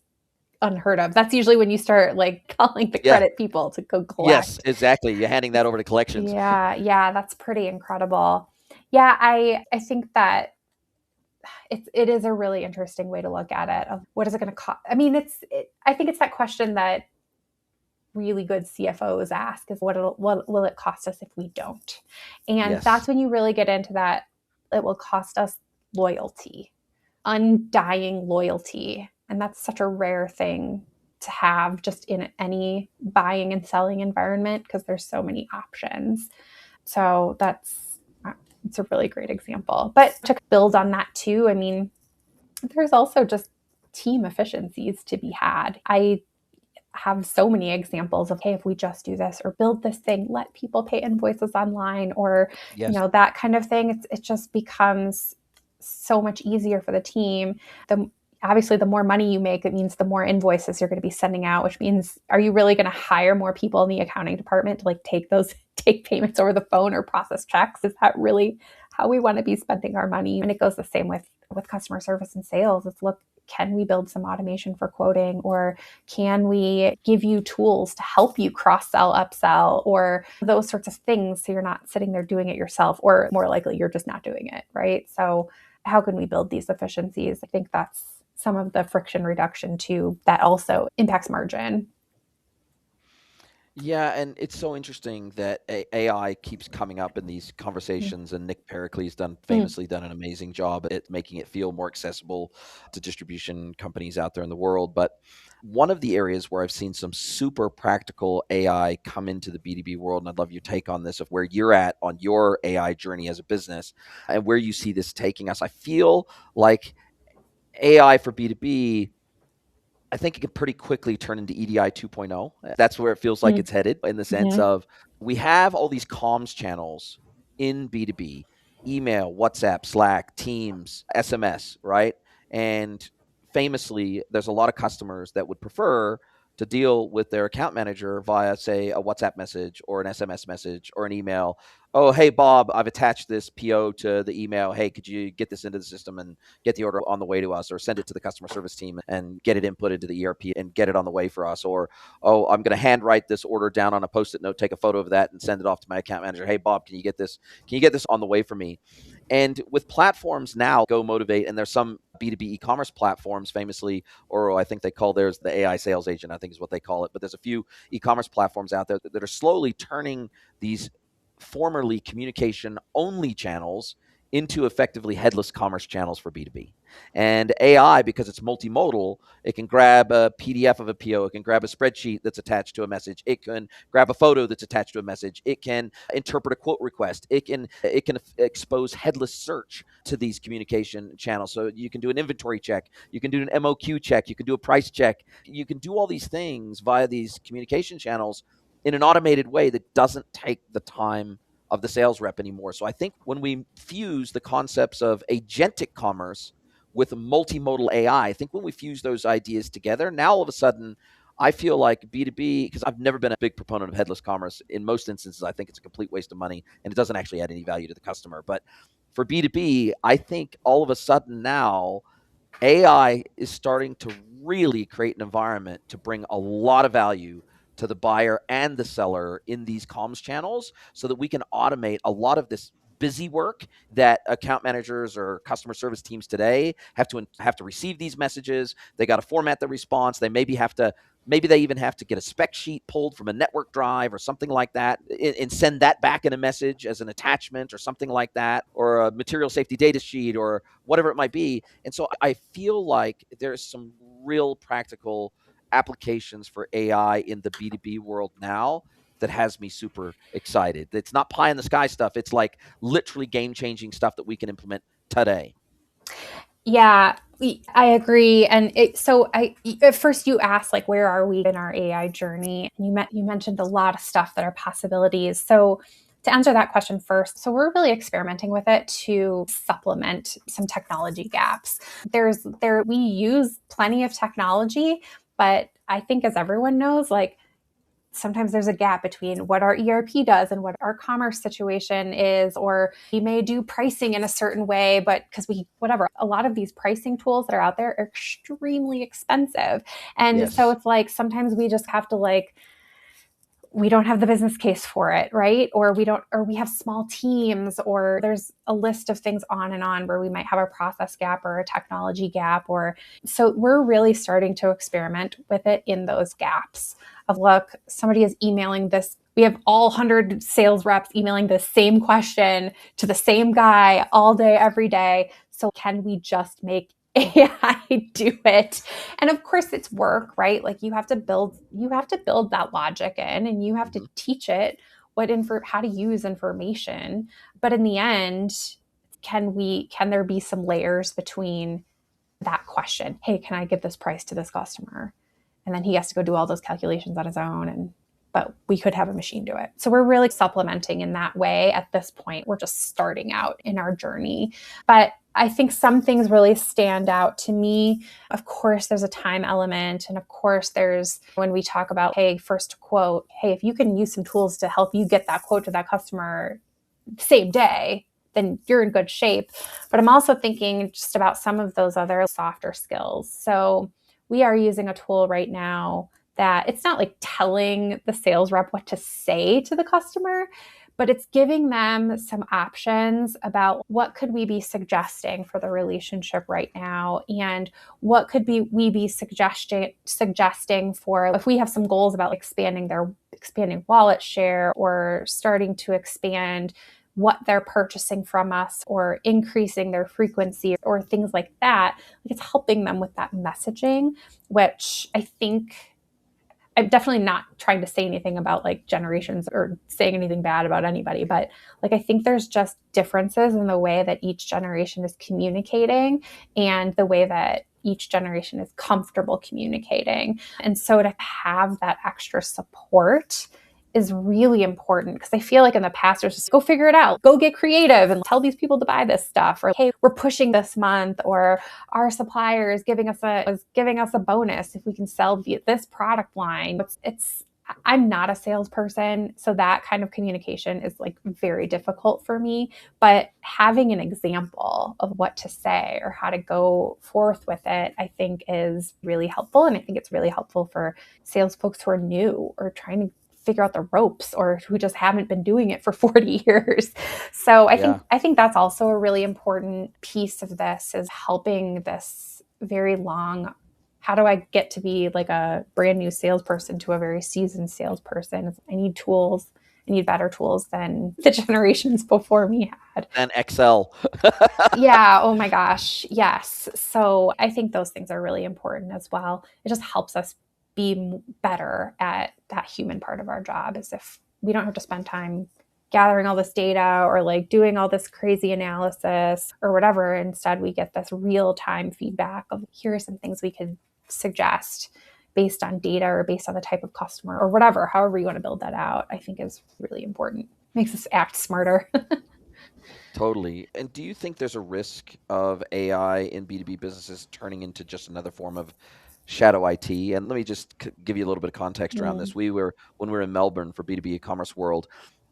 unheard of. That's usually when you start like calling the credit people to go collect. Yes, exactly. You're handing that over to collections. Yeah, that's pretty incredible. Yeah, I think that it is a really interesting way to look at it. Of what is it going to cost? I mean, I think it's that question that really good CFOs ask is what will it cost us if we don't? And that's when you really get into that. It will cost us loyalty, undying loyalty. And that's such a rare thing to have just in any buying and selling environment because there's so many options. So it's a really great example. But to build on that too, I mean, there's also just team efficiencies to be had. I have so many examples of, hey, if we just do this or build this thing, let people pay invoices online or, that kind of thing. It just becomes so much easier for the team. Obviously, the more money you make, it means the more invoices you're going to be sending out, which means, are you really going to hire more people in the accounting department to take payments over the phone or process checks? Is that really how we want to be spending our money? And it goes the same with customer service and sales. It's look, can we build some automation for quoting, or can we give you tools to help you cross-sell, upsell, or those sorts of things so you're not sitting there doing it yourself, or more likely you're just not doing it, right? So how can we build these efficiencies? I think that's some of the friction reduction too that also impacts margin. Yeah, and it's so interesting that AI keeps coming up in these conversations, and Nick Pericles Mm. famously done an amazing job at making it feel more accessible to distribution companies out there in the world. But one of the areas where I've seen some super practical AI come into the B2B world, and I'd love your take on this, of where you're at on your AI journey as a business and where you see this taking us. I feel like AI for B2B, I think it could pretty quickly turn into EDI 2.0. That's where it feels like Mm. it's headed, in the sense Mhm. of we have all these comms channels in B2B: email, WhatsApp, Slack, Teams, SMS, right? And famously, there's a lot of customers that would prefer to deal with their account manager via, say, a WhatsApp message or an SMS message or an email. Oh, hey, Bob, I've attached this PO to the email. Hey, could you get this into the system and get the order on the way to us, or send it to the customer service team and get it inputted to the ERP and get it on the way for us? Or, oh, I'm going to handwrite this order down on a post-it note, take a photo of that and send it off to my account manager. Hey, Bob, can you get this? Can you get this on the way for me? And with platforms now, Go Motivate, and there's some B2B e-commerce platforms, famously, or I think they call theirs the AI sales agent, I think is what they call it. But there's a few e-commerce platforms out there that are slowly turning these formerly communication only channels into effectively headless commerce channels for B2B. And AI, because it's multimodal, it can grab a PDF of a PO, it can grab a spreadsheet that's attached to a message, it can grab a photo that's attached to a message, it can interpret a quote request, it can expose headless search to these communication channels. So you can do an inventory check, you can do an MOQ check, you can do a price check, you can do all these things via these communication channels in an automated way that doesn't take the time of the sales rep anymore. So I think when we fuse the concepts of agentic commerce with multimodal AI, I think when we fuse those ideas together, now all of a sudden, I feel like B2B, because I've never been a big proponent of headless commerce. In most instances, I think it's a complete waste of money and it doesn't actually add any value to the customer. But for B2B, I think all of a sudden now AI is starting to really create an environment to bring a lot of value to the buyer and the seller in these comms channels, so that we can automate a lot of this busy work that account managers or customer service teams today have to receive these messages. They got to format the response. Maybe they even have to get a spec sheet pulled from a network drive or something like that, and send that back in a message as an attachment or something like that, or a material safety data sheet or whatever it might be. And so I feel like there's some real practical applications for AI in the B2B world now that has me super excited. It's not pie in the sky stuff. It's like literally game changing stuff that we can implement today. Yeah, I agree. And so I at first you asked like where are we in our AI journey? And you mentioned a lot of stuff that are possibilities. So to answer that question first, so we're really experimenting with it to supplement some technology gaps. We use plenty of technology, but I think as everyone knows, like sometimes there's a gap between what our ERP does and what our commerce situation is, or we may do pricing in a certain way, but because a lot of these pricing tools that are out there are extremely expensive. And so Yes. it's like sometimes we just have to we don't have the business case for it, right? Or we have small teams, or there's a list of things on and on where we might have a process gap or a technology gap. Or so we're really starting to experiment with it in those gaps of look, somebody is emailing this. We have all 100 sales reps emailing the same question to the same guy all day, every day. So can we just make AI do it? And of course it's work, right? Like you have to build that logic in, and you have to Hmm. teach it how to use information. But in the end, can there be some layers between that question? Hey, can I give this price to this customer? And then he has to go do all those calculations on his own, but we could have a machine do it. So we're really supplementing in that way at this point. We're just starting out in our journey. But I think some things really stand out to me. Of course, there's a time element. And of course, there's when we talk about, hey, first quote, hey, if you can use some tools to help you get that quote to that customer same day, then you're in good shape. But I'm also thinking just about some of those other softer skills. So we are using a tool right now that it's not like telling the sales rep what to say to the customer, but it's giving them some options about what could we be suggesting for the relationship right now, and what could be we be suggesting for if we have some goals about expanding wallet share, or starting to expand what they're purchasing from us, or increasing their frequency, or things like that. Like, it's helping them with that messaging, which I think I'm definitely not trying to say anything about like generations or saying anything bad about anybody, but like I think there's just differences in the way that each generation is communicating and the way that each generation is comfortable communicating. And so to have that extra support is really important, because I feel like in the past there's just go figure it out, go get creative and tell these people to buy this stuff, or hey, we're pushing this month, or our supplier is giving us a bonus if we can sell this product line. I'm not a salesperson, so that kind of communication is like very difficult for me. But having an example of what to say or how to go forth with it, I think is really helpful. And I think it's really helpful for sales folks who are new or trying to figure out the ropes, or who just haven't been doing it for 40 years. So Yeah. I think that's also a really important piece of this, is helping this very long, how do I get to be like a brand new salesperson to a very seasoned salesperson? I need tools. I need better tools than the generations before me had. And Excel. Yeah. Oh my gosh. Yes. So I think those things are really important as well. It just helps us be better at that human part of our job, as if we don't have to spend time gathering all this data or like doing all this crazy analysis or whatever. Instead, we get this real time feedback of here are some things we could suggest based on data or based on the type of customer or whatever, however you want to build that out, I think is really important. Makes us act smarter. Totally. And do you think there's a risk of AI in B2B businesses turning into just another form of shadow IT? And let me just give you a little bit of context around this. When we were in Melbourne for B2B Ecommerce World,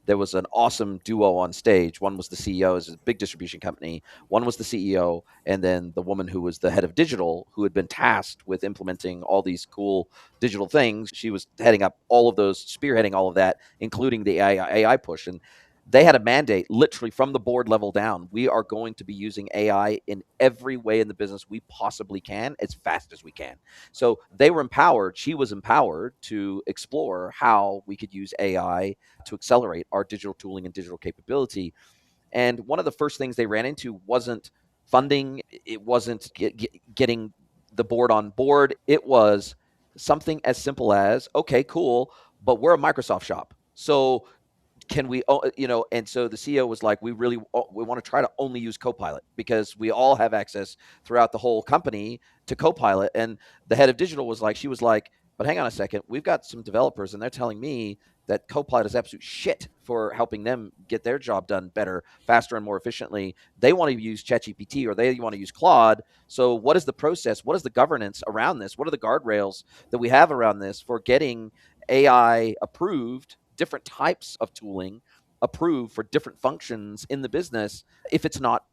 there was an awesome duo on stage. One was the CEO, it's a big distribution company. One was the CEO, and then the woman who was the head of digital, who had been tasked with implementing all these cool digital things. She was heading up all of those, spearheading all of that, including the AI push. And they had a mandate literally from the board level down. We are going to be using AI in every way in the business we possibly can, as fast as we can. So they were empowered. She was empowered to explore how we could use AI to accelerate our digital tooling and digital capability. And one of the first things they ran into wasn't funding. It wasn't getting the board on board. It was something as simple as, okay, cool, but we're a Microsoft shop. So can we, and so the CEO was like, we want to try to only use Copilot, because we all have access throughout the whole company to Copilot. And the head of digital was like, but hang on a second, we've got some developers and they're telling me that Copilot is absolute shit for helping them get their job done better, faster, and more efficiently. They want to use ChatGPT or they want to use Claude. So what is the process? What is the governance around this? What are the guardrails that we have around this for getting AI approved, different types of tooling approved for different functions in the business, if it's not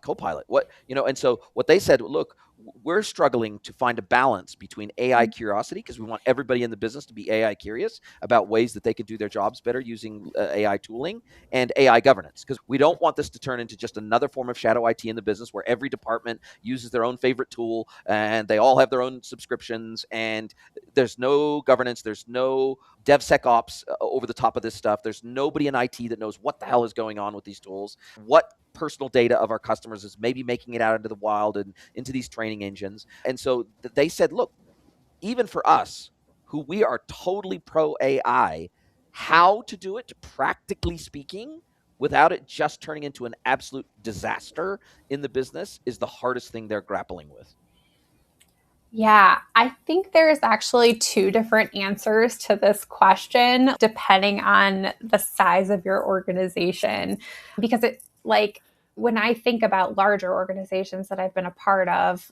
Copilot? And so what they said, look, we're struggling to find a balance between AI curiosity, because we want everybody in the business to be AI curious about ways that they could do their jobs better using AI tooling, and AI governance, because we don't want this to turn into just another form of shadow IT in the business where every department uses their own favorite tool and they all have their own subscriptions, and there's no governance, there's no DevSecOps over the top of this stuff. There's nobody in IT that knows what the hell is going on with these tools, what personal data of our customers is maybe making it out into the wild and into these training engines. And so they said, look, even for us, who we are totally pro AI, how to do it, practically speaking, without it just turning into an absolute disaster in the business, is the hardest thing they're grappling with. Yeah, I think there's actually two different answers to this question, depending on the size of your organization. Because when I think about larger organizations that I've been a part of,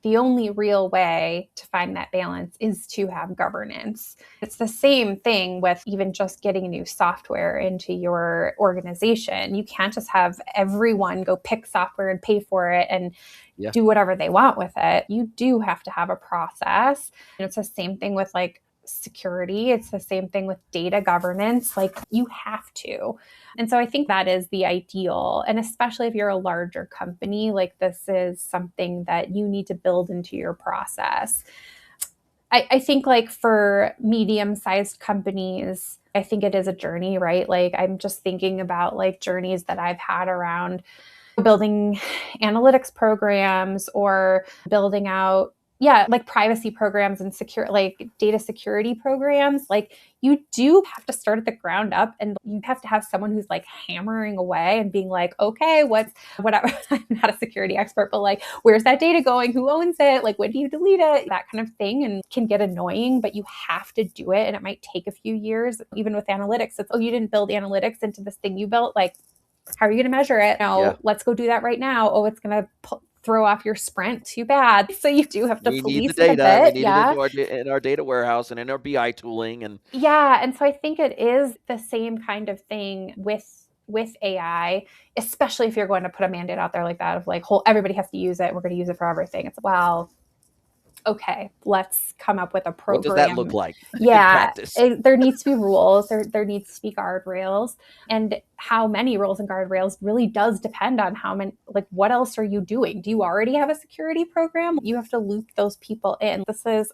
the only real way to find that balance is to have governance. It's the same thing with even just getting new software into your organization. You can't just have everyone go pick software and pay for it and do whatever they want with it. You do have to have a process. And it's the same thing with like security. It's the same thing with data governance. Like you have to. And so I think that is the ideal. And especially if you're a larger company, like this is something that you need to build into your process. I think like for medium-sized companies, I think it is a journey, right? Like I'm just thinking about like journeys that I've had around building analytics programs or building out like privacy programs and secure like data security programs. Like you do have to start at the ground up and you have to have someone who's like hammering away and being like, okay, whatever. I'm not a security expert, but like, where's that data going? Who owns it? Like, when do you delete it? That kind of thing, and can get annoying, but you have to do it. And it might take a few years. Even with analytics, it's, oh, you didn't build analytics into this thing you built. Like, how are you going to measure it? No, let's go do that right now. Oh, it's going to throw off your sprint. Too bad. So you do have to police it a bit. We need it in our data warehouse and in our BI tooling. And and so I think it is the same kind of thing with AI, especially if you're going to put a mandate out there like that of like, everybody has to use it. We're going to use it for everything. It's, well, okay, let's come up with a program. What does that look like? There needs to be rules. There needs to be guardrails, and how many rules and guardrails really does depend on how many. Like, what else are you doing? Do you already have a security program? You have to loop those people in. It's the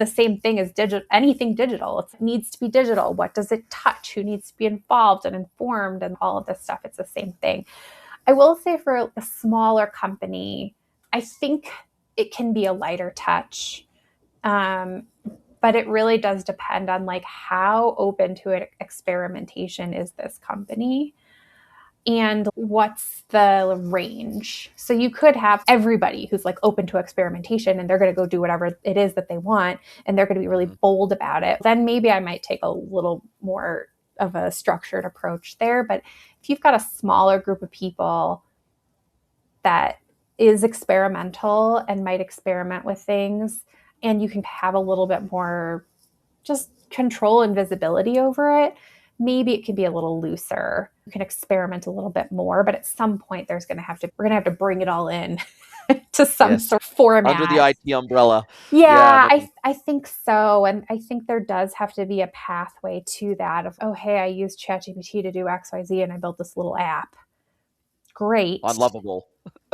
same thing as anything digital. It needs to be digital. What does it touch? Who needs to be involved and informed and all of this stuff? It's the same thing. I will say for a smaller company, I think it can be a lighter touch. But it really does depend on like how open to experimentation is this company and what's the range. So you could have everybody who's like open to experimentation and they're going to go do whatever it is that they want and they're going to be really bold about it. Then maybe I might take a little more of a structured approach there. But if you've got a smaller group of people that is experimental and might experiment with things, and you can have a little bit more just control and visibility over it, maybe it can be a little looser. You can experiment a little bit more, but at some point we're going to have to bring it all in to some sort of format. Under the IT umbrella. I think so. And I think there does have to be a pathway to that of, oh, hey, I used ChatGPT to do XYZ and I built this little app. Great. Unlovable.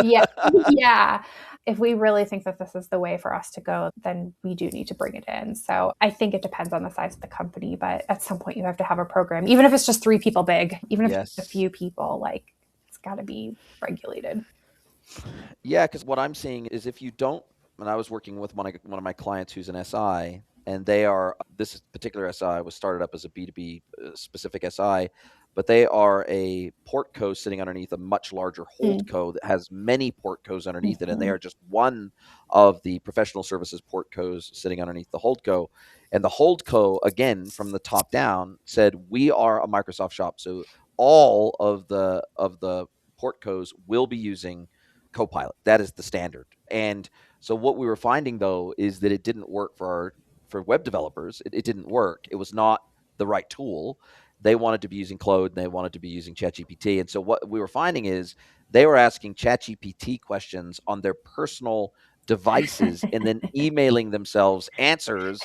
Yeah. If we really think that this is the way for us to go, then we do need to bring it in. So I think it depends on the size of the company, but at some point you have to have a program, even if it's just 3 people big, even if it's a few people, like it's got to be regulated. Yeah, because what I'm seeing is if you don't, and I was working with one of my clients who's an SI, and this particular SI was started up as a B2B specific SI, but they are a portco sitting underneath a much larger holdco that has many portcos underneath it, and they are just one of the professional services portcos sitting underneath the holdco. And the holdco, again, from the top down, said, we are a Microsoft shop, so all of the portcos will be using Copilot. That is the standard. And so what we were finding, though, is that it didn't work for web developers. It didn't work. It was not the right tool. They wanted to be using Claude, and they wanted to be using ChatGPT. And so what we were finding is they were asking ChatGPT questions on their personal devices and then emailing themselves answers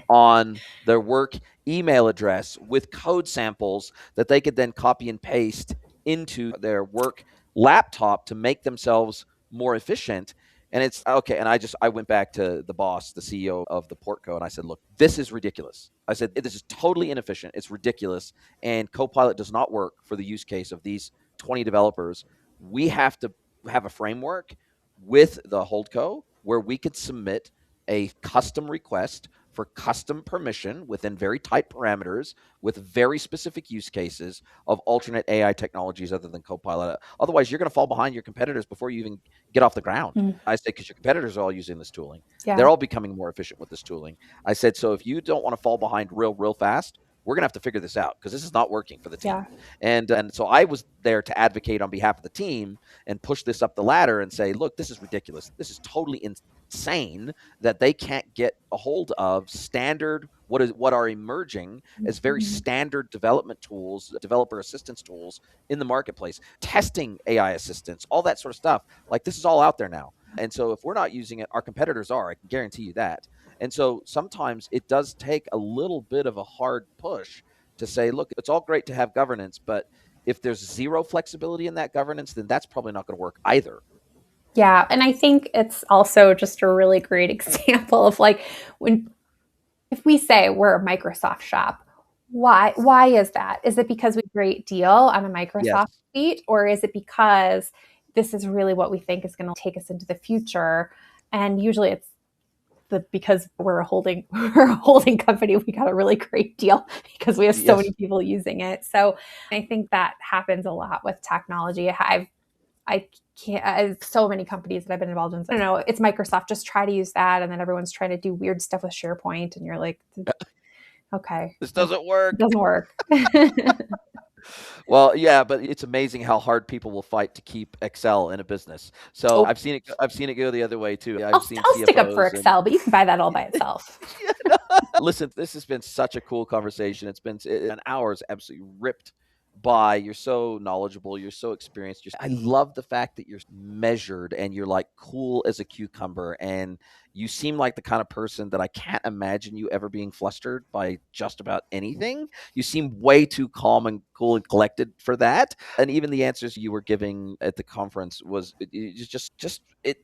on their work email address with code samples that they could then copy and paste into their work laptop to make themselves more efficient. And it's okay. And I went back to the boss, the CEO of the Portco, and I said, look, this is ridiculous. I said, this is totally inefficient. It's ridiculous. And Copilot does not work for the use case of these 20 developers. We have to have a framework with the Holdco where we could submit a custom request for custom permission within very tight parameters with very specific use cases of alternate AI technologies other than Copilot. Otherwise, you're going to fall behind your competitors before you even get off the ground. I say, because your competitors are all using this tooling. They're all becoming more efficient with this tooling. I said, so if you don't want to fall behind real fast, we're going to have to figure this out because this is not working for the team. Yeah. And so I was there to advocate on behalf of the team and push this up the ladder and say, look, this is ridiculous. This is totally insane that they can't get a hold of standard what are emerging as very Mhm. standard development tools, developer assistance tools in the marketplace, testing AI assistance, all that sort of stuff. Like, this is all out there now. And so if we're not using it, our competitors are. I can guarantee you that. And so sometimes it does take a little bit of a hard push to say, look, it's all great to have governance, but if there's zero flexibility in that governance, then that's probably not going to work either. Yeah. And I think it's also just a really great example of like when, if we say we're a Microsoft shop, why is that? Is it because we have a great deal on a Yes. Microsoft suite, or is it because this is really what we think is going to take us into the future? And usually it's because we're a holding we're a holding company, we got a really great deal because we have so many Yes. people using it. So I think that happens a lot with technology. I can't, so many companies that I've been involved in, I don't know, it's Microsoft, just try to use that. And then everyone's trying to do weird stuff with SharePoint. And you're like, okay, This it doesn't work. doesn't work. Well, yeah, but it's amazing how hard people will fight to keep Excel in a business. So Oh, I've seen it go the other way too. I've seen I'll stick up for CFOs and Excel, but you can buy that all by itself. listen, this has been such a cool conversation. It's been an hour's absolutely ripped by. You're so knowledgeable. You're so experienced. I love the fact that you're measured and you're like cool as a cucumber. And you seem like the kind of person that I can't imagine you ever being flustered by just about anything. You seem way too calm and cool and collected for that. And even the answers you were giving at the conference was it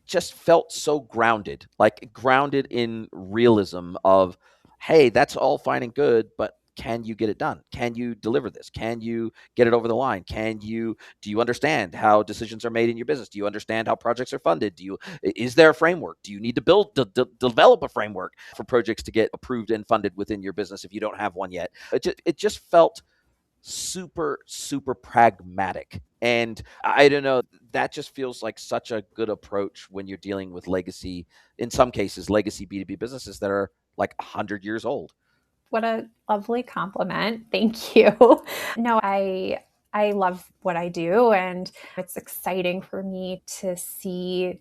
just felt so grounded, like grounded in realism of, hey, that's all fine and good, but can you get it done? Can you deliver this? Can you get it over the line? Do you understand how decisions are made in your business? Do you understand how projects are funded? Is there a framework? Do you need to develop a framework for projects to get approved and funded within your business if you don't have one yet? It just felt super, super pragmatic. And I don't know, that just feels like such a good approach when you're dealing with legacy, in some cases, legacy B2B businesses that are like 100 years old. What a lovely compliment. Thank you. No, I love what I do, and it's exciting for me to see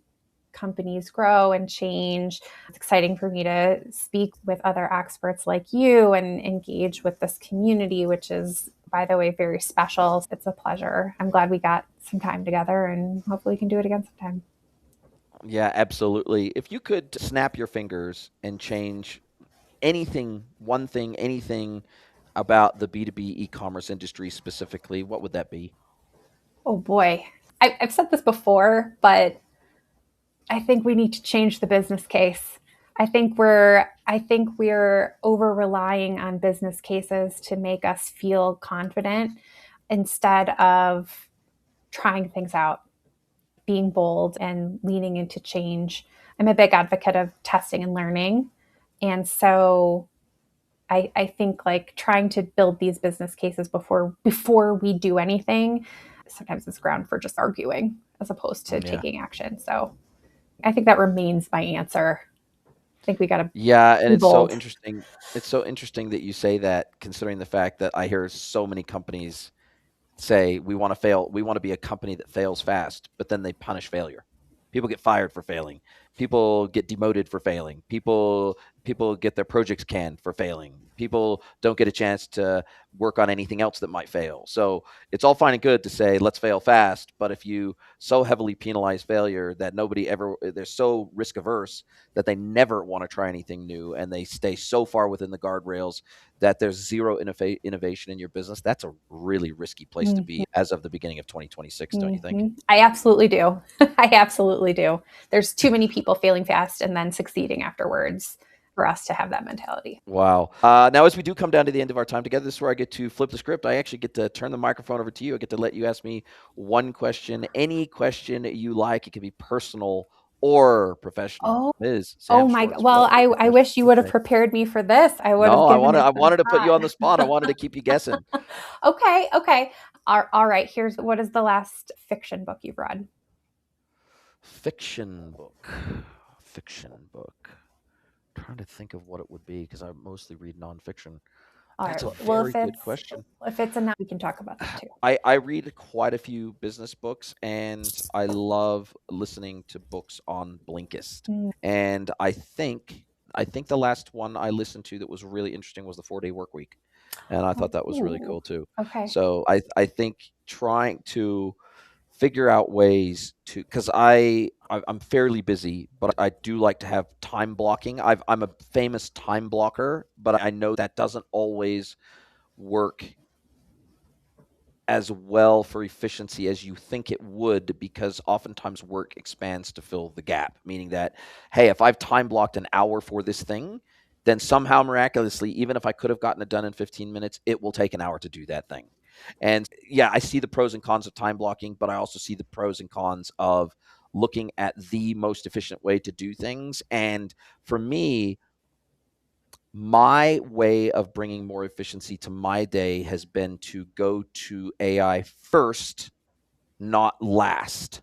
companies grow and change. It's exciting for me to speak with other experts like you and engage with this community, which is, by the way, very special. It's a pleasure. I'm glad we got some time together, and hopefully we can do it again sometime. Yeah, absolutely. If you could snap your fingers and change anything, one thing, anything about the B2B e-commerce industry specifically, what would that be? Oh boy. I've said this before, but I think we need to change the business case. I think we're over relying on business cases to make us feel confident instead of trying things out, being bold and leaning into change. I'm a big advocate of testing and learning. And so I think like trying to build these business cases before we do anything sometimes is ground for just arguing as opposed to Yeah. taking action. So I think that remains my answer. I think we got to Yeah, and be it's so bold. interesting. It's so interesting that you say that, considering the fact that I hear so many companies say we want to fail, we want to be a company that fails fast, but then they punish failure. People get fired for failing. People get demoted for failing. People get their projects canned for failing. People don't get a chance to work on anything else that might fail. So it's all fine and good to say let's fail fast, but if you so heavily penalize failure that nobody ever, they're so risk averse that they never want to try anything new and they stay so far within the guardrails that there's zero innovation in your business, that's a really risky place to Mm-hmm. be as of the beginning of 2026, don't you think? Mm-hmm. I absolutely do. I absolutely do. There's too many people failing fast and then succeeding afterwards for us to have that mentality. Wow. Now, as we do come down to the end of our time together, this is where I get to flip the script. I actually get to turn the microphone over to you. I get to let you ask me one question, any question you like. It can be personal or professional. Oh, Ms. oh Sam my, Schwartz, well, what is your I question wish you for would have today? prepared me for this. I would have No, given it I some wanted to put you on the spot. I wanted to keep you guessing. thought. Okay, okay. All right. What is the last fiction book you've read? Fiction book. Fiction book. Trying to think of what it would be because I mostly read nonfiction. All right. That's a Well, very good question. if it's enough, we can talk about that too. I read quite a few business books, and I love listening to books on Blinkist. Mm. And I think the last one I listened to that was really interesting was the 4-Day Work Week, and I thought that was really Oh, cool too. okay. So I think trying to figure out ways to, because I'm fairly busy, but I do like to have time blocking. I'm a famous time blocker, but I know that doesn't always work as well for efficiency as you think it would, because oftentimes work expands to fill the gap, meaning that, hey, if I've time blocked an hour for this thing, then somehow miraculously, even if I could have gotten it done in 15 minutes, it will take an hour to do that thing. And yeah, I see the pros and cons of time blocking, but I also see the pros and cons of looking at the most efficient way to do things. And for me, my way of bringing more efficiency to my day has been to go to AI first, not last.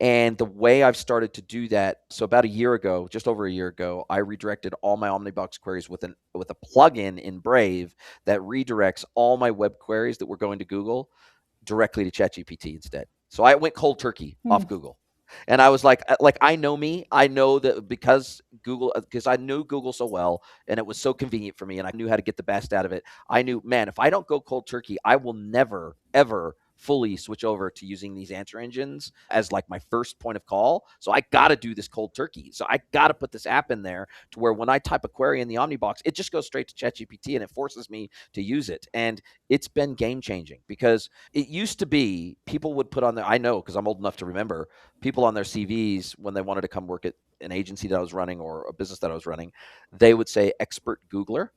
And the way I've started to do that, so about a year ago, just over a year ago, I redirected all my Omnibox queries with a plugin in Brave that redirects all my web queries that were going to Google directly to ChatGPT instead. So I went cold turkey off Mm. Google. And I was like I know me. I know that because I knew Google so well, and it was so convenient for me, and I knew how to get the best out of it. I knew, man, if I don't go cold turkey, I will never ever fully switch over to using these answer engines as like my first point of call. So I got to do this cold turkey. So I got to put this app in there to where when I type a query in the Omnibox, it just goes straight to ChatGPT and it forces me to use it. And it's been game changing, because it used to be people would put on their, I know because I'm old enough to remember, people on their CVs when they wanted to come work at an agency that I was running or a business that I was running, they would say expert Googler.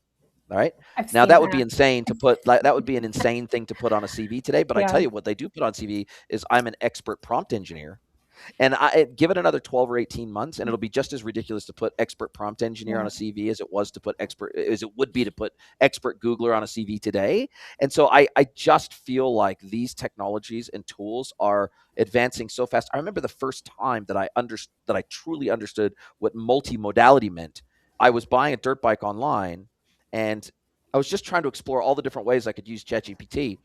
All right. I've Now seen that would be that. insane to put, like, that would be an insane thing to put on a CV today. But I tell Yeah. you what they do put on CV is I'm an expert prompt engineer. And give it another 12 or 18 months, and it'll be just as ridiculous to put expert prompt engineer on Yeah. a CV as it would be to put expert Googler on a CV today. And so I just feel like these technologies and tools are advancing so fast. I remember the first time that I truly understood what multimodality meant. I was buying a dirt bike online, and I was just trying to explore all the different ways I could use ChatGPT.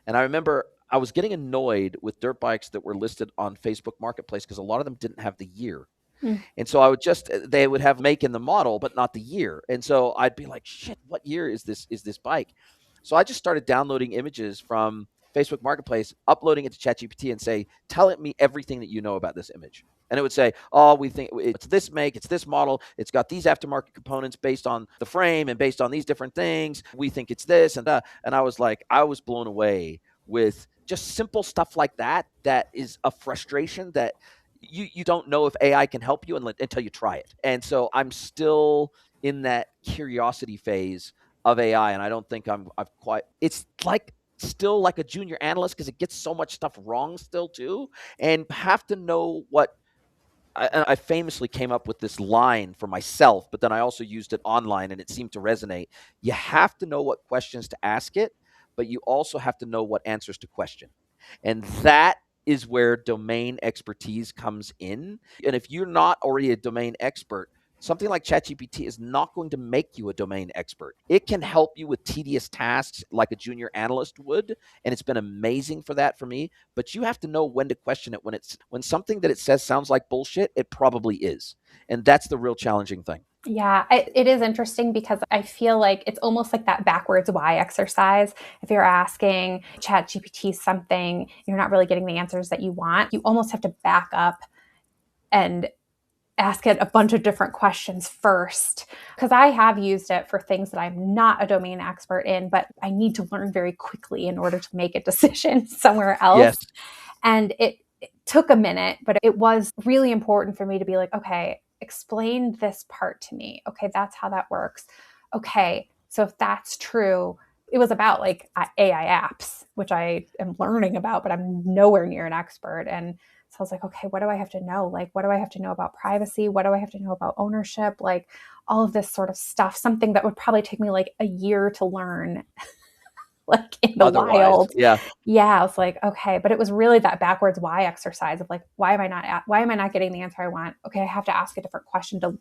And I remember I was getting annoyed with dirt bikes that were listed on Facebook Marketplace because a lot of them didn't have the year. Mm. And so they would have make and the model, but not the year. And so I'd be like, shit, what year is this bike? So I just started downloading images from Facebook Marketplace, uploading it to ChatGPT and say, tell it me everything that you know about this image. And it would say, oh, we think it's this make, it's this model, it's got these aftermarket components based on the frame and based on these different things. We think it's this and I was like, I was blown away with just simple stuff like that. That is a frustration that you don't know if AI can help you until you try it. And so I'm still in that curiosity phase of AI, and I don't think I've quite. It's like still like a junior analyst because it gets so much stuff wrong still too, and have to know what. I famously came up with this line for myself, but then I also used it online, and it seemed to resonate. You have to know what questions to ask it, but you also have to know what answers to question. And that is where domain expertise comes in. And if you're not already a domain expert, something like ChatGPT is not going to make you a domain expert. It can help you with tedious tasks like a junior analyst would, and it's been amazing for that for me. But you have to know when to question it. When something that it says sounds like bullshit, it probably is, and that's the real challenging thing. Yeah, it is interesting because I feel like it's almost like that backwards why exercise. If you're asking ChatGPT something, you're not really getting the answers that you want. You almost have to back up and ask it a bunch of different questions first. Because I have used it for things that I'm not a domain expert in, but I need to learn very quickly in order to make a decision somewhere else. Yes. And it took a minute, but it was really important for me to be like, okay, explain this part to me. Okay, that's how that works. Okay, so if that's true, it was about like AI apps, which I am learning about, but I'm nowhere near an expert. And so I was like, okay, what do I have to know? Like, what do I have to know about privacy? What do I have to know about ownership? Like, all of this sort of stuff, something that would probably take me like a year to learn, like in the Otherwise, wild. yeah. Yeah, I was like, okay, but it was really that backwards why exercise of like, why am I not getting the answer I want? Okay, I have to ask a different question to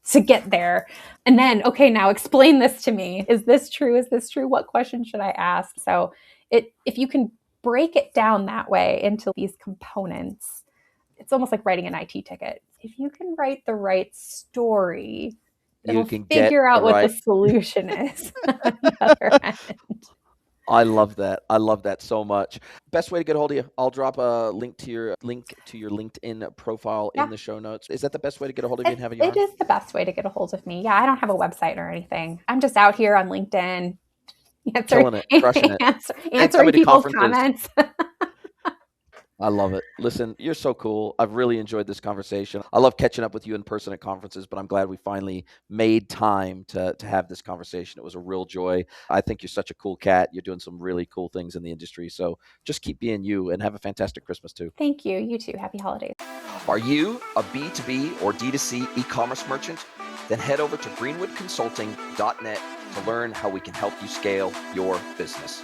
to get there. And then, okay, now explain this to me. Is this true? Is this true? What question should I ask? So if you can break it down that way into these components, it's almost like writing an IT ticket. If you can write the right story, You it'll can get figure the out what the right. solution is on the other end. I love that. I love that so much. Best way to get a hold of you, I'll drop a link to your LinkedIn profile Yeah. in the show notes. Is that the best way to get a hold of you and have you It on? is the best way to get a hold of me. Yeah, I don't have a website or anything. I'm just out here on LinkedIn Killing it, crushing it. And answering coming to people's conferences. comments. I love it. Listen, you're so cool. I've really enjoyed this conversation. I love catching up with you in person at conferences, but I'm glad we finally made time to have this conversation. It was a real joy. I think you're such a cool cat. You're doing some really cool things in the industry. So just keep being you and have a fantastic Christmas too. Thank you. You too. Happy holidays. Are you a B2B or D2C e-commerce merchant? Then head over to greenwoodconsulting.net to learn how we can help you scale your business.